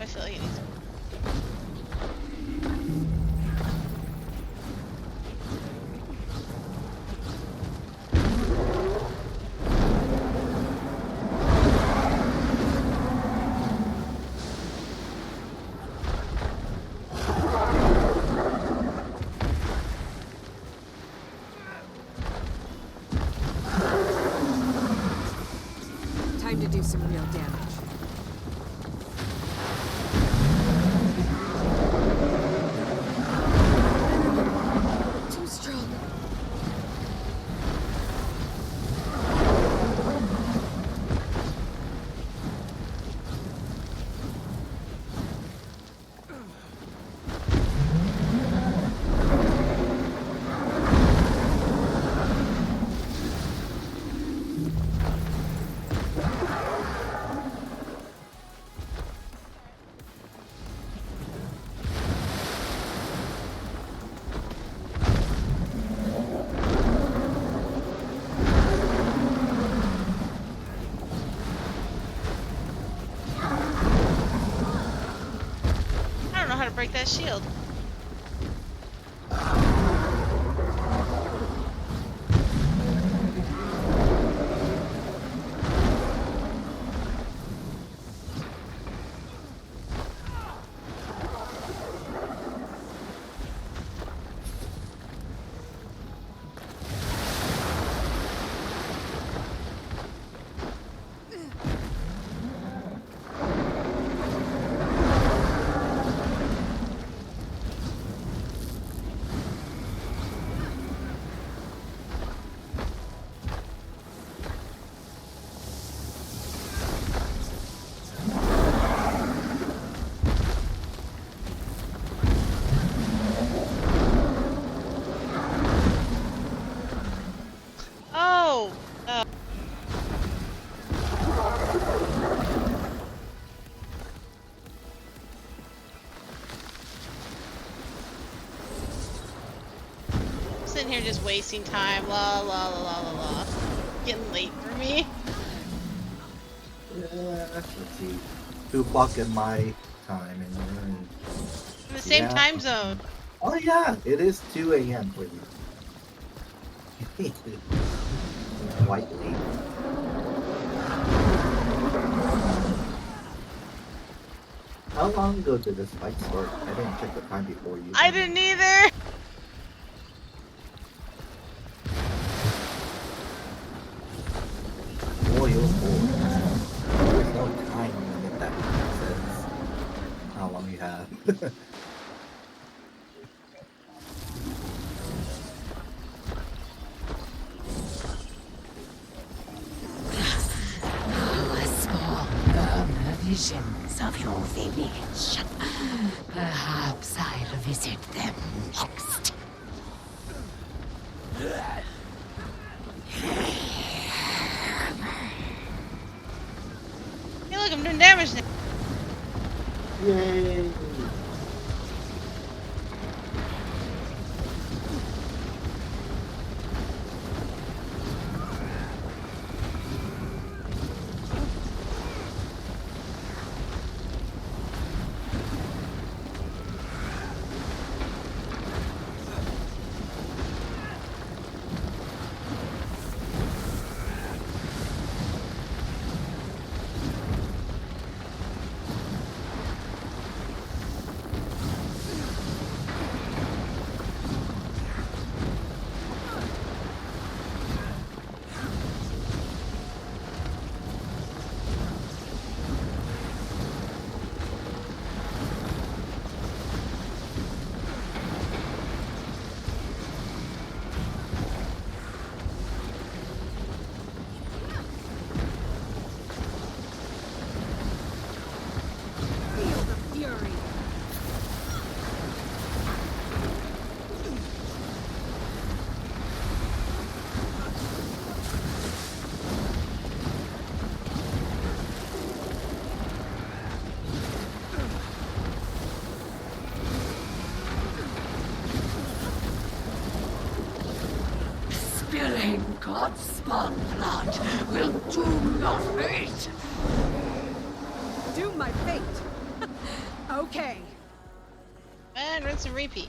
I feel like it needs. Time to do some real damage. Too strong. I don't know how to break that shield. Oh! Sitting here just wasting time. La la la la la la. Getting late for me. Let's see. 2 o'clock in my time, and you're In the same Yeah. time zone. Oh yeah, it is 2 a.m. for you. Quite late. How long ago did this fight start? I didn't check the time before you. I didn't either. Boy, oh boy. There's no time limit that says how long you have. Small visions of your village. Perhaps I'll visit them next. Hey, look, I'm doing damage now. Yay! will doom your fate. Do my fate. Okay. And rinse and repeat.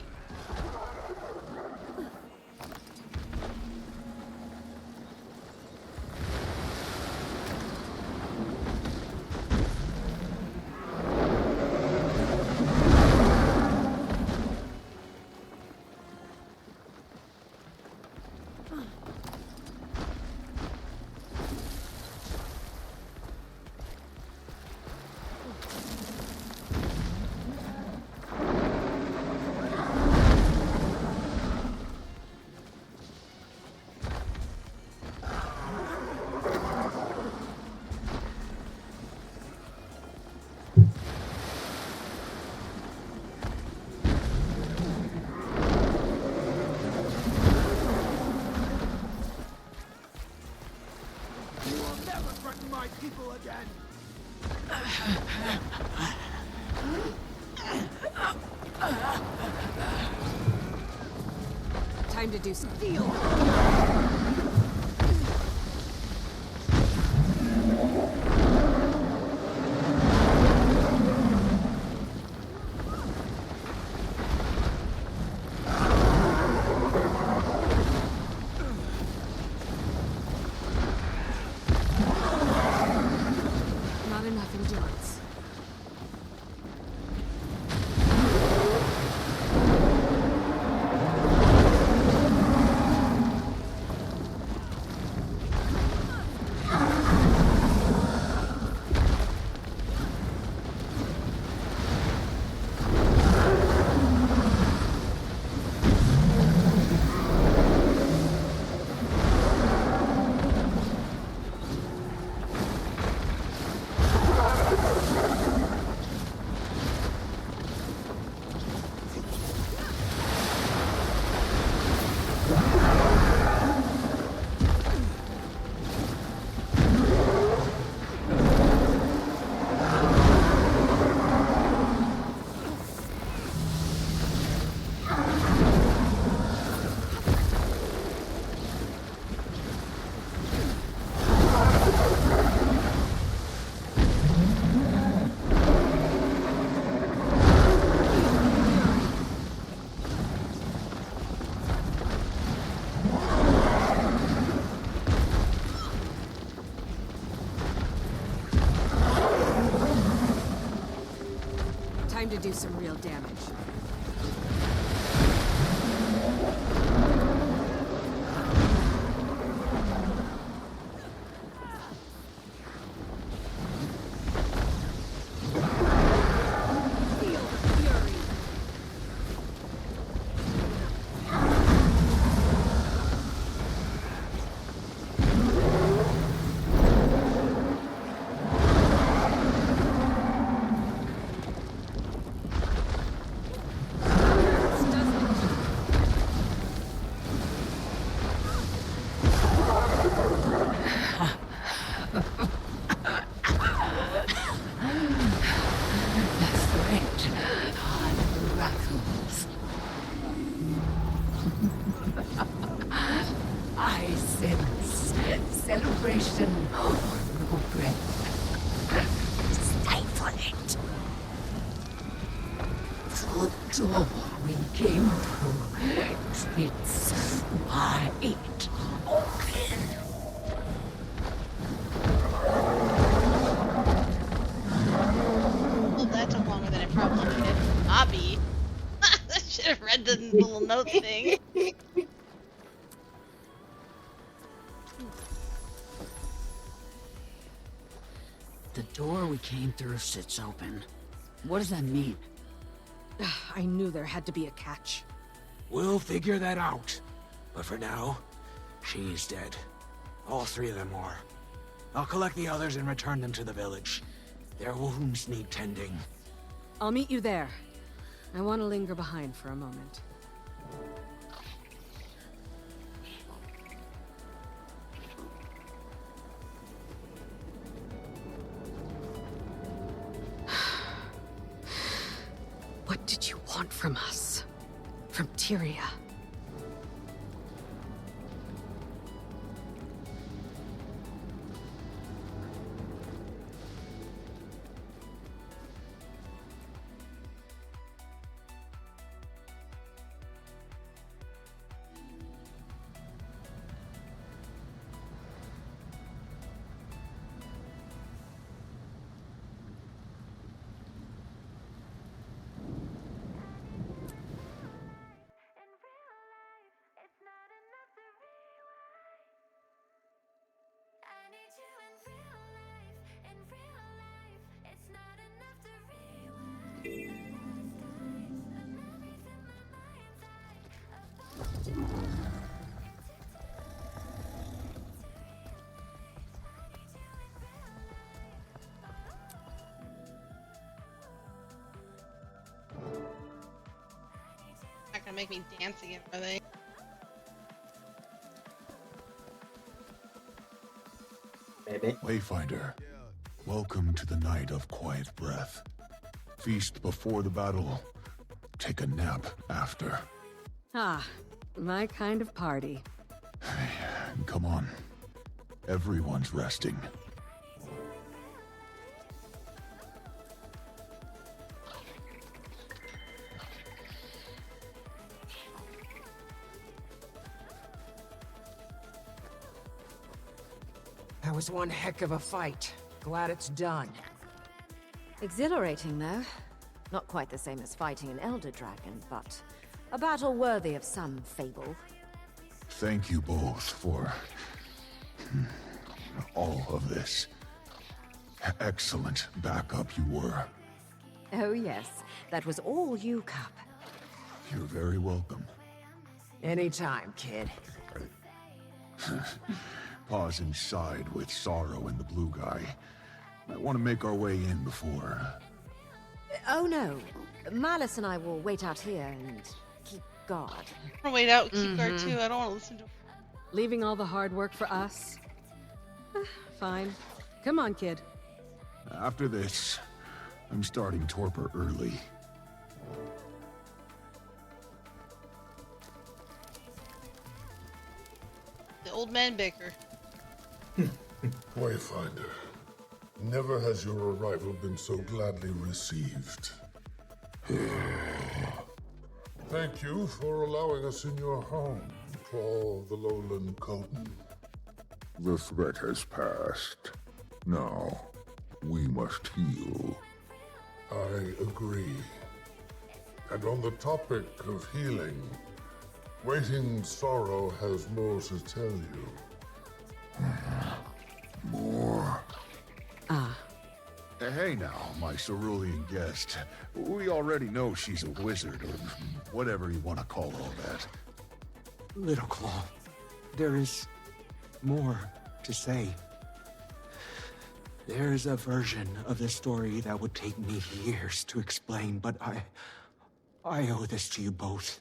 Time to do some deal. Not enough endurance. Time to do some real damage. Feel the fury. I sense celebration of regret. Stifle it. Through the door we came through, it's wide open. Well, that took longer than it probably needed. Hobby. I should have read the little note thing. The door we came through sits open. What does that mean? I knew there had to be a catch. We'll figure that out. But for now, she's dead. All three of them are. I'll collect the others and return them to the village. Their wounds need tending. I'll meet you there. I want to linger behind for a moment. What did you want from us? From Tyria? gonna make me dance again, are they? Maybe. Wayfinder, welcome to the night of quiet breath. Feast before the battle. Take a nap after. Ah, my kind of party. Come on. Everyone's resting. That was one heck of a fight. Glad it's done. Exhilarating, though. Not quite the same as fighting an Elder Dragon, but a battle worthy of some fable. Thank you both for all of this. Excellent backup you were. Oh yes, that was all you, Cup. You're very welcome. Anytime, kid. Pause inside with Sorrow and the blue guy. Might want to make our way in before. Oh no, Malice and I will wait out here and keep guard. I'm gonna wait out and keep guard too. I don't want to listen to. Leaving all the hard work for us? Fine. Come on, kid. After this, I'm starting torpor early. The old man bicker. Wayfinder, never has your arrival been so gladly received. Thank you for allowing us in your home, Claw the Lowland Coden. The threat has passed. Now, we must heal. I agree. And on the topic of healing, Waiting Sorrow has more to tell you. More? Ah. Hey now, my cerulean guest. We already know she's a wizard, or whatever you want to call all that. Little Claw, there is more to say. There's a version of the story that would take me years to explain, but I owe this to you both.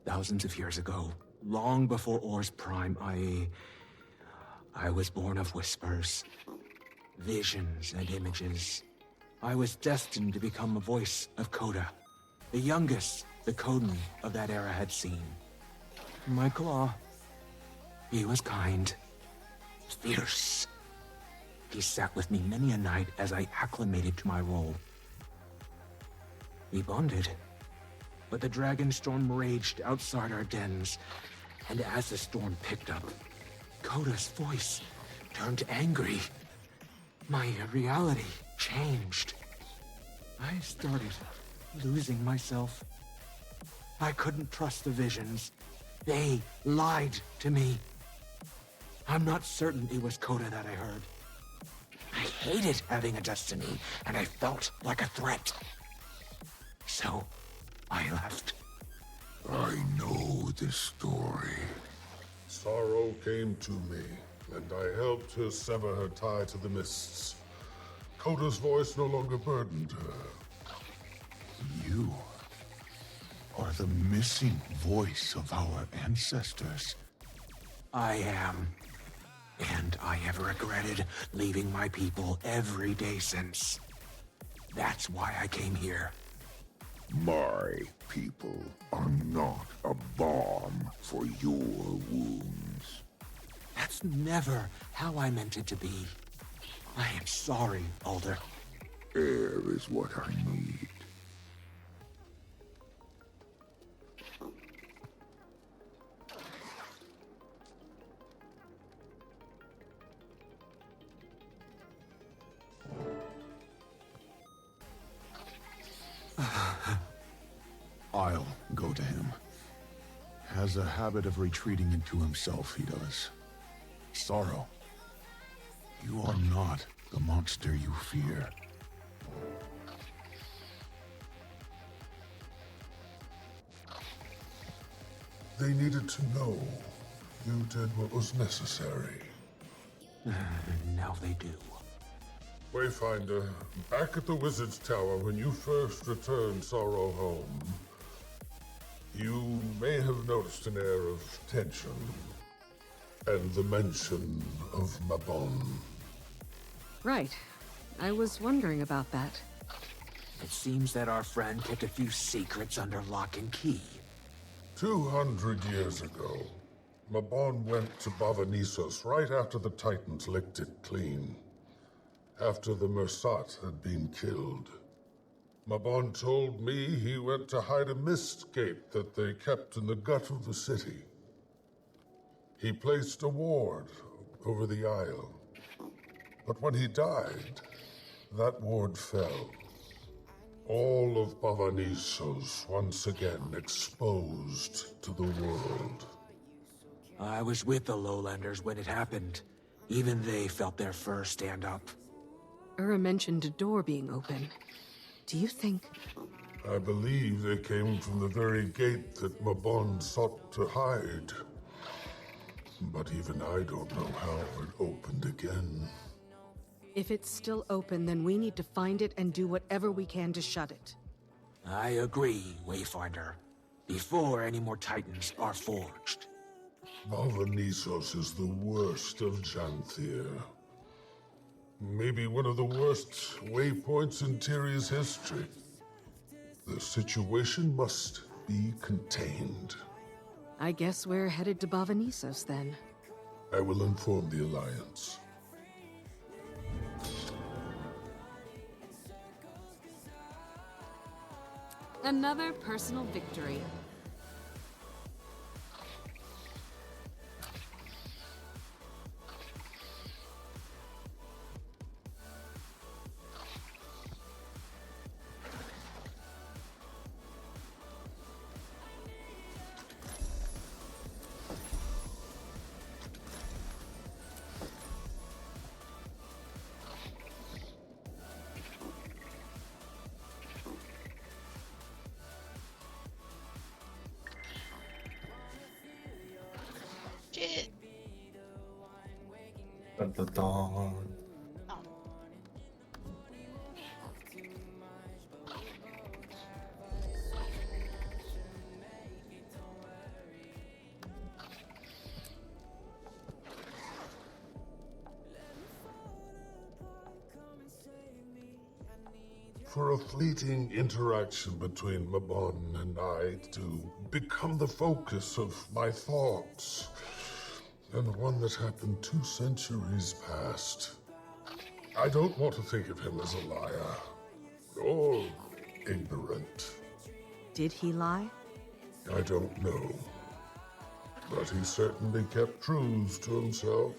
Thousands of years ago, long before Or's prime, I was born of whispers, visions, and images. I was destined to become a voice of Coda, the youngest the Coden of that era had seen. My Claw, he was kind, fierce. He sat with me many a night as I acclimated to my role. We bonded, but the dragon storm raged outside our dens, and as the storm picked up, Coda's voice turned angry. My reality changed. I started losing myself. I couldn't trust the visions. They lied to me. I'm not certain it was Coda that I heard. I hated having a destiny, and I felt like a threat. So, I left. I know this story. Sorrow came to me, and I helped her sever her tie to the mists. Coda's voice no longer burdened her. You are the missing voice of our ancestors. I am. And I have regretted leaving my people every day since. That's why I came here. My people are not a balm for your wounds. That's never how I meant it to be. I am sorry, Alder. Air is what I need. I'll go to him. Has a habit of retreating into himself, he does. Sorrow, you are not the monster you fear. They needed to know you did what was necessary. Now they do. Wayfinder, back at the Wizard's Tower when you first returned Sorrow home, You may have noticed an air of tension, and the mention of Mabon. Right. I was wondering about that. It seems that our friend kept a few secrets under lock and key. 200 years ago, Mabon went to Bavanisos right after the Titans licked it clean. After the Mersat had been killed. Mabon told me he went to hide a mist gate that they kept in the gut of the city. He placed a ward over the isle. But when he died, that ward fell. All of Bavanisos once again exposed to the world. I was with the Lowlanders when it happened. Even they felt their fur stand up. Ura mentioned a door being open. Do you think... I believe they came from the very gate that Mabon sought to hide. But even I don't know how it opened again. If it's still open, then we need to find it and do whatever we can to shut it. I agree, Wayfinder. Before any more Titans are forged. Bavanisos is the worst of Janthir. Maybe one of the worst waypoints in Tyria's history. The situation must be contained. I guess we're headed to Bavanisos then. I will inform the Alliance. Another personal victory. Shit. Dun, dun, dun. For a fleeting interaction between Mabon and I to become the focus of my thoughts, and one that happened 2 centuries past. I don't want to think of him as a liar, or ignorant. Did he lie? I don't know. But he certainly kept truths to himself.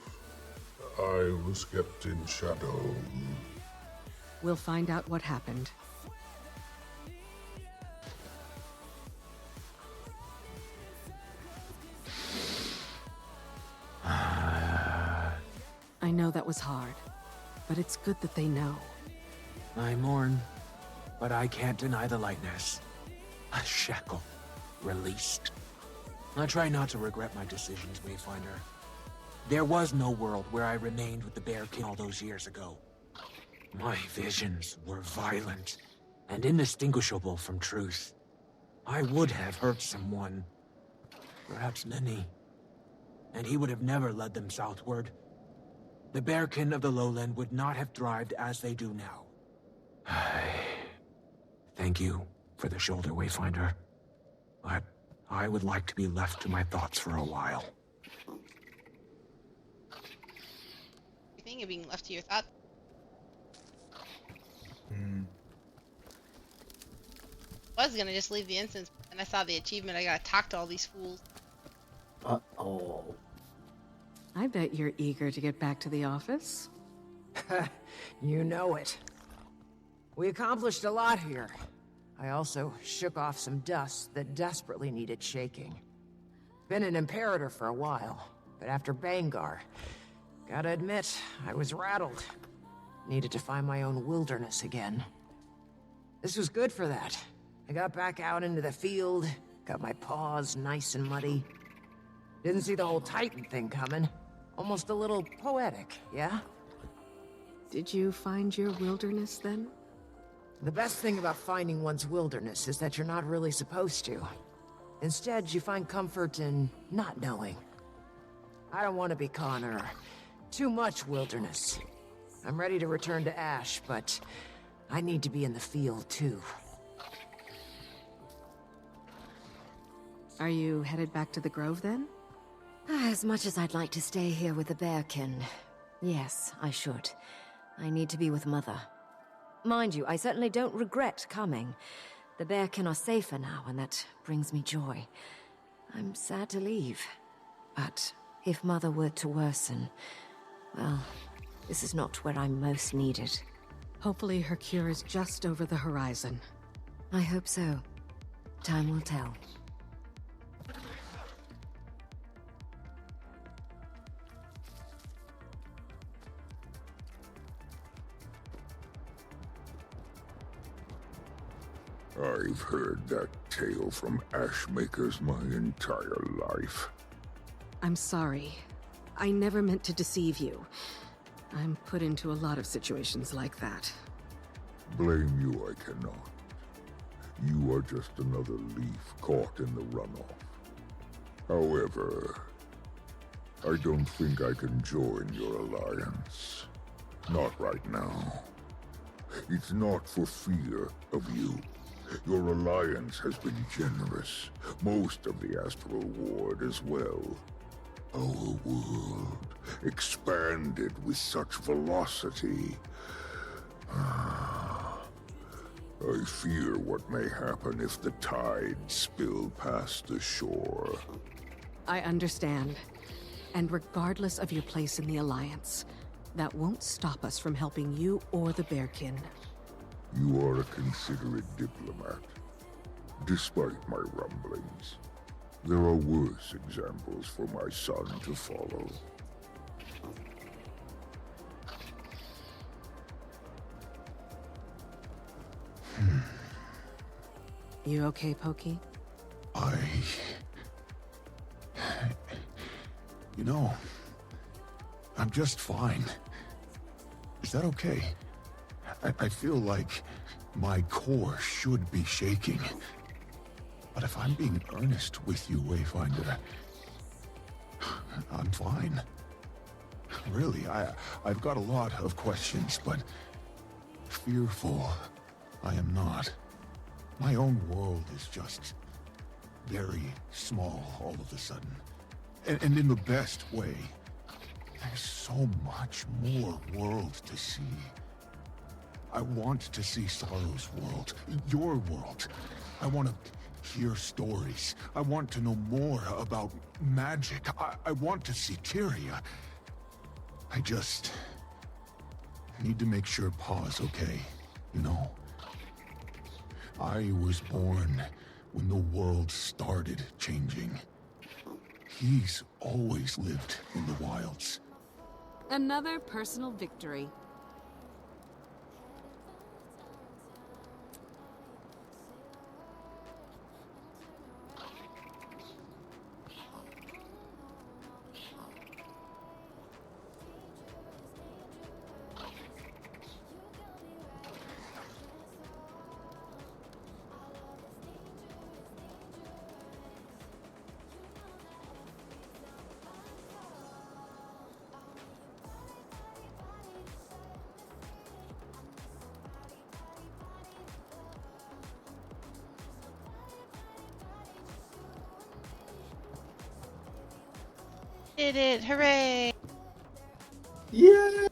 I was kept in shadow. We'll find out what happened. I know that was hard, but it's good that they know. I mourn, but I can't deny the lightness. A shackle. Released. I try not to regret my decisions, Wayfinder. There was no world where I remained with the Bear King all those years ago. My visions were violent and indistinguishable from truth. I would have hurt someone, perhaps many, and he would have never led them southward. The Bearkin of the Lowland would not have thrived as they do now. Thank you for the shoulder, Wayfinder. But I would like to be left to my thoughts for a while. You think of being left to your thoughts? I was gonna just leave the instance, and I saw the achievement. I gotta talk to all these fools. Uh-oh. I bet you're eager to get back to the office. You know it. We accomplished a lot here. I also shook off some dust that desperately needed shaking. Been an Imperator for a while, but after Bangar, gotta admit, I was rattled. Needed to find my own wilderness again. This was good for that. I got back out into the field, got my paws nice and muddy. Didn't see the whole Titan thing coming. Almost a little poetic, yeah? Did you find your wilderness then? The best thing about finding one's wilderness is that you're not really supposed to. Instead, you find comfort in not knowing. I don't want to be Connor. Too much wilderness. I'm ready to return to Ash, but I need to be in the field too. Are you headed back to the Grove then? As much as I'd like to stay here with the Bearkin, yes, I should. I need to be with Mother. Mind you, I certainly don't regret coming. The Bearkin are safer now, and that brings me joy. I'm sad to leave. But if Mother were to worsen, well, this is not where I'm most needed. Hopefully her cure is just over the horizon. I hope so. Time will tell. I've heard that tale from Ashmakers my entire life. I'm sorry. I never meant to deceive you. I'm put into a lot of situations like that. Blame you I cannot. You are just another leaf caught in the runoff. However, I don't think I can join your alliance. Not right now. It's not for fear of you. Your alliance has been generous. Most of the Astral Ward as well. Our world expanded with such velocity. I fear what may happen if the tides spill past the shore. I understand. And regardless of your place in the Alliance, that won't stop us from helping you or the Bearkin. You are a considerate diplomat, despite my rumblings. There are worse examples for my son to follow. You okay, Pokey? You know, I'm just fine. Is that okay? I feel like my core should be shaking. But if I'm being earnest with you, Wayfinder, I'm fine. Really, I've got a lot of questions, but fearful I am not. My own world is just very small all of a sudden. And in the best way. There's so much more world to see. I want to see Sorrow's world, your world. I want to hear stories. I want to know more about magic. I want to see Tyria. I just need to make sure Pa's okay, you know? I was born when the world started changing. He's always lived in the wilds. Another personal victory. Did it! Hooray! Yeah!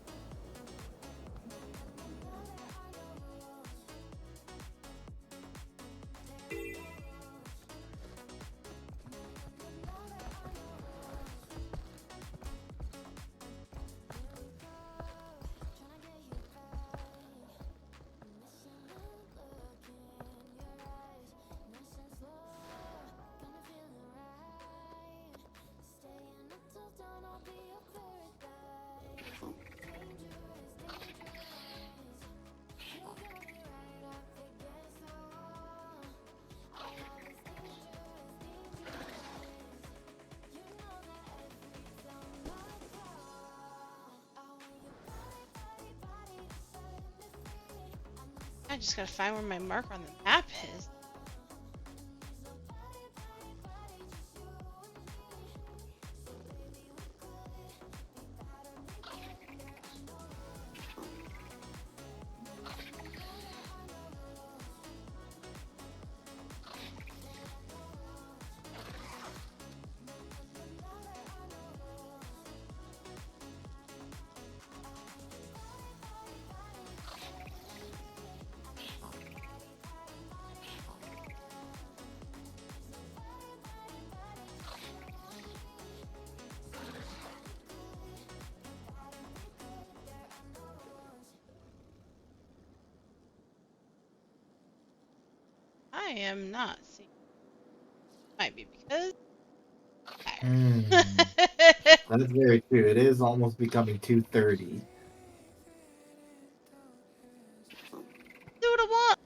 I just gotta find where my marker on the map is. I am not seeing. Might be because. That's very true. It is almost becoming 2:30. Do what I want.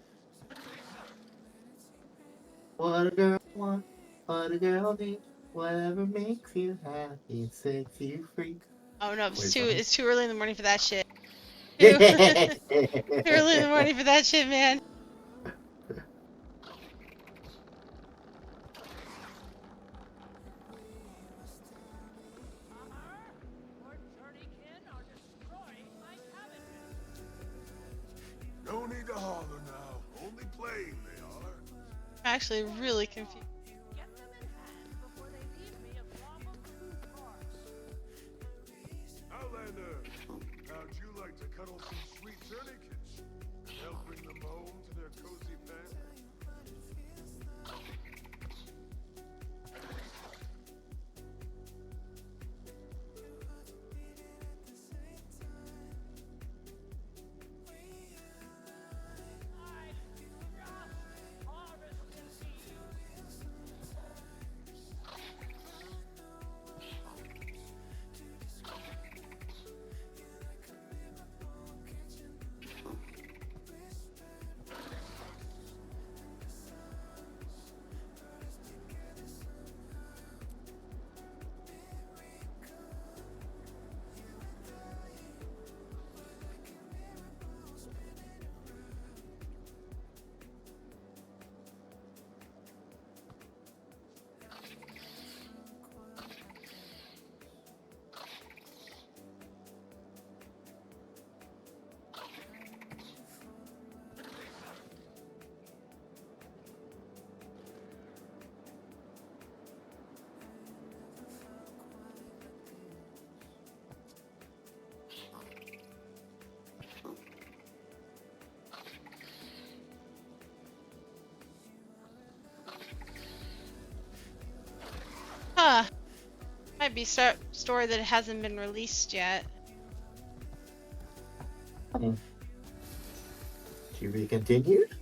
What a girl want, what a girl need, whatever makes you happy sets you free. Oh no, Wait, it's too early in the morning for that shit. Too something? early in the morning for that shit, man. No need to holler now. Only playing they are. I'm actually really confused. Outlander, how'd you like to cuddle some sweet journeykins? Help bring them home to their cozy family? Huh. Might be story that hasn't been released yet. To be continued?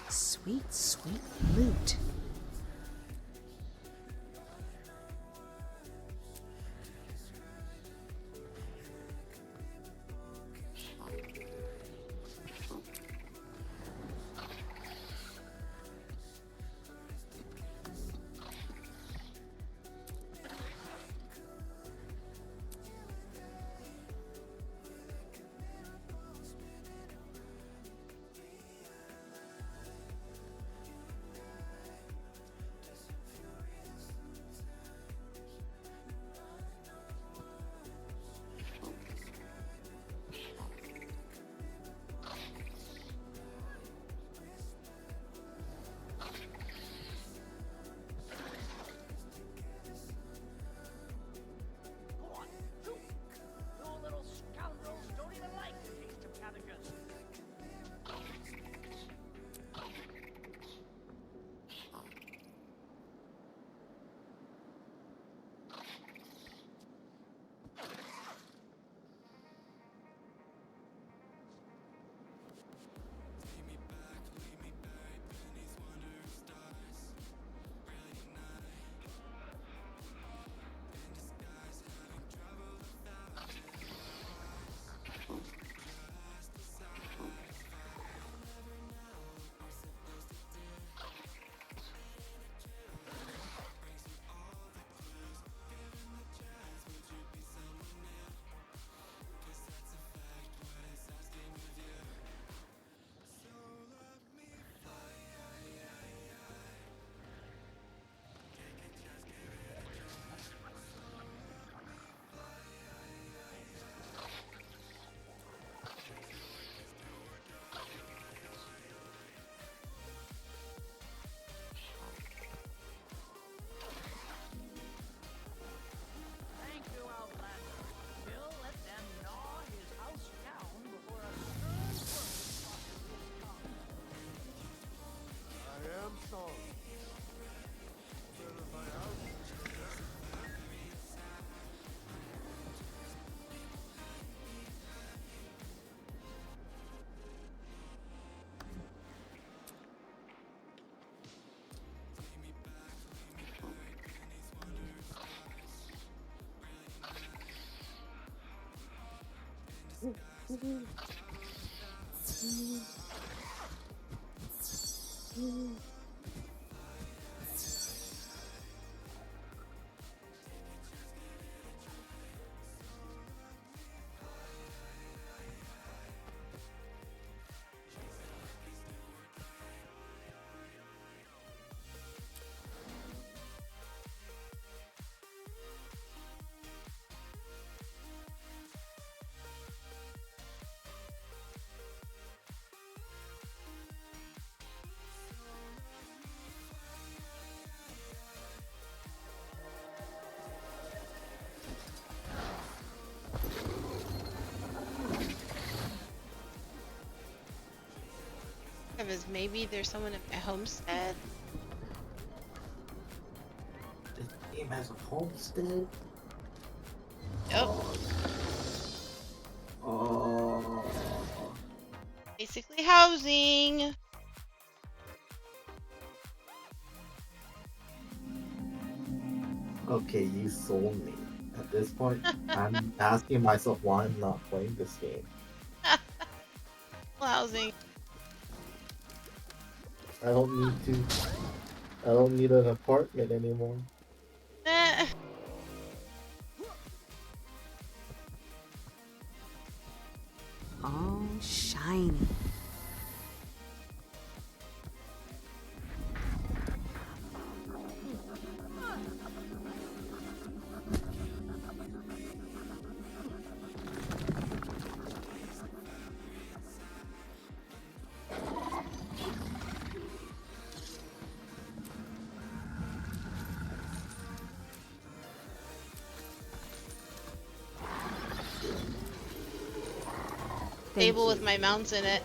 Sweet, sweet loot. Because maybe there's someone at my homestead. This game has a homestead? Yep. Oh. Basically housing. Okay, you sold me. At this point, I'm asking myself why I'm not playing this game. Housing. I don't need an apartment anymore. Eh. All shiny. Table with my mounts in it.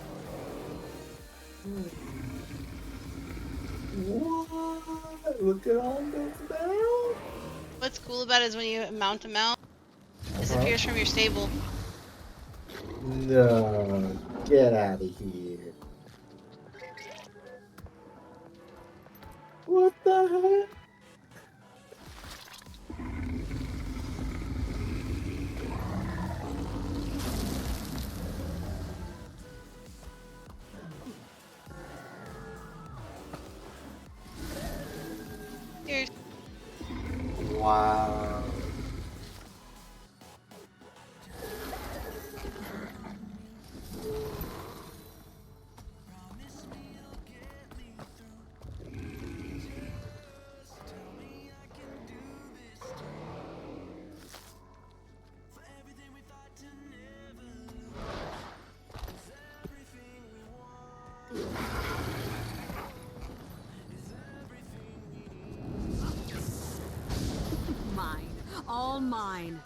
What? Look at all this now. What's cool about it is when you mount a mount, it disappears from your stable. No, get out of here. What the heck? Here. Wow. Mine. All mine.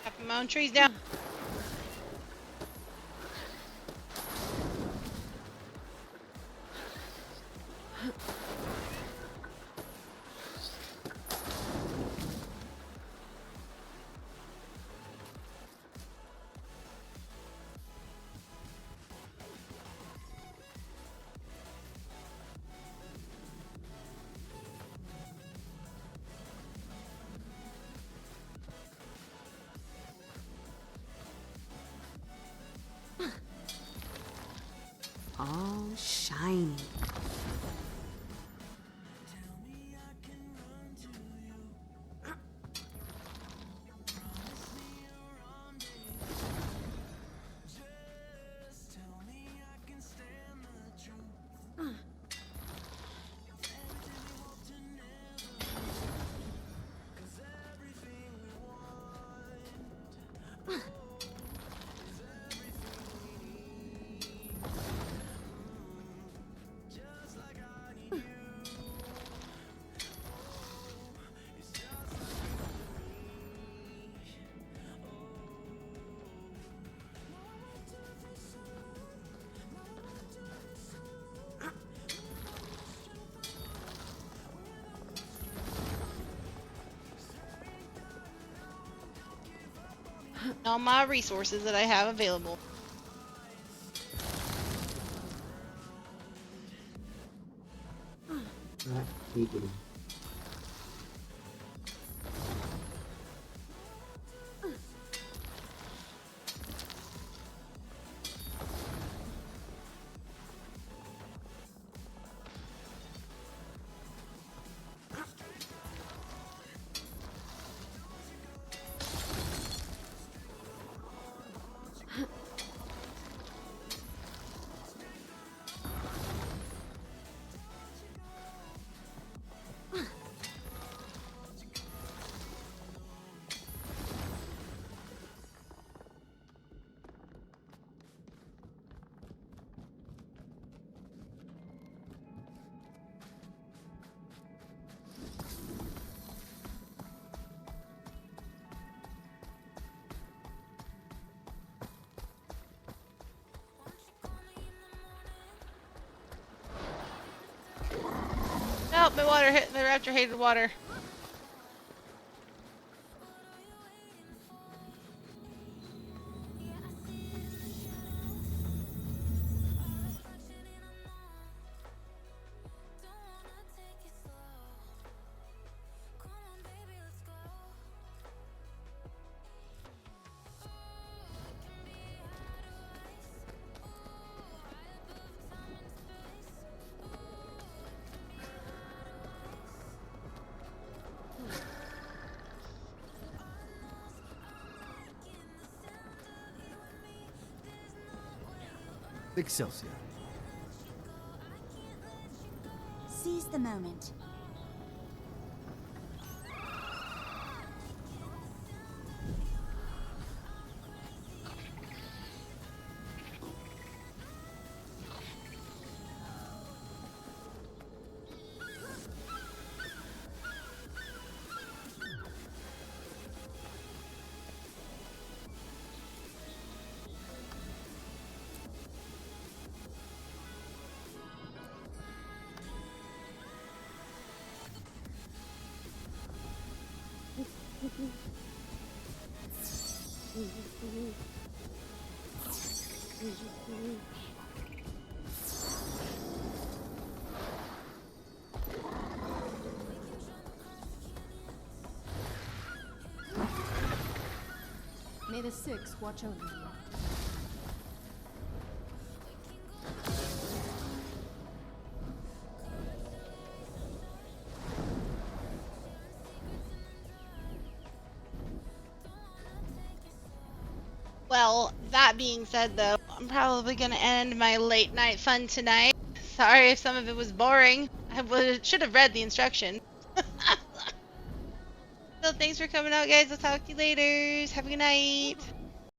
Chopping my own trees down. all my resources that I have available. Help! My water hit. My raptor hated water. Excelsior. Seize the moment. May the Six watch over you. Well, that being said though, I'm probably gonna end my late night fun tonight. Sorry if some of it was boring. Should have read the instructions. So thanks for coming out, guys. I'll talk to you later. Have a good night.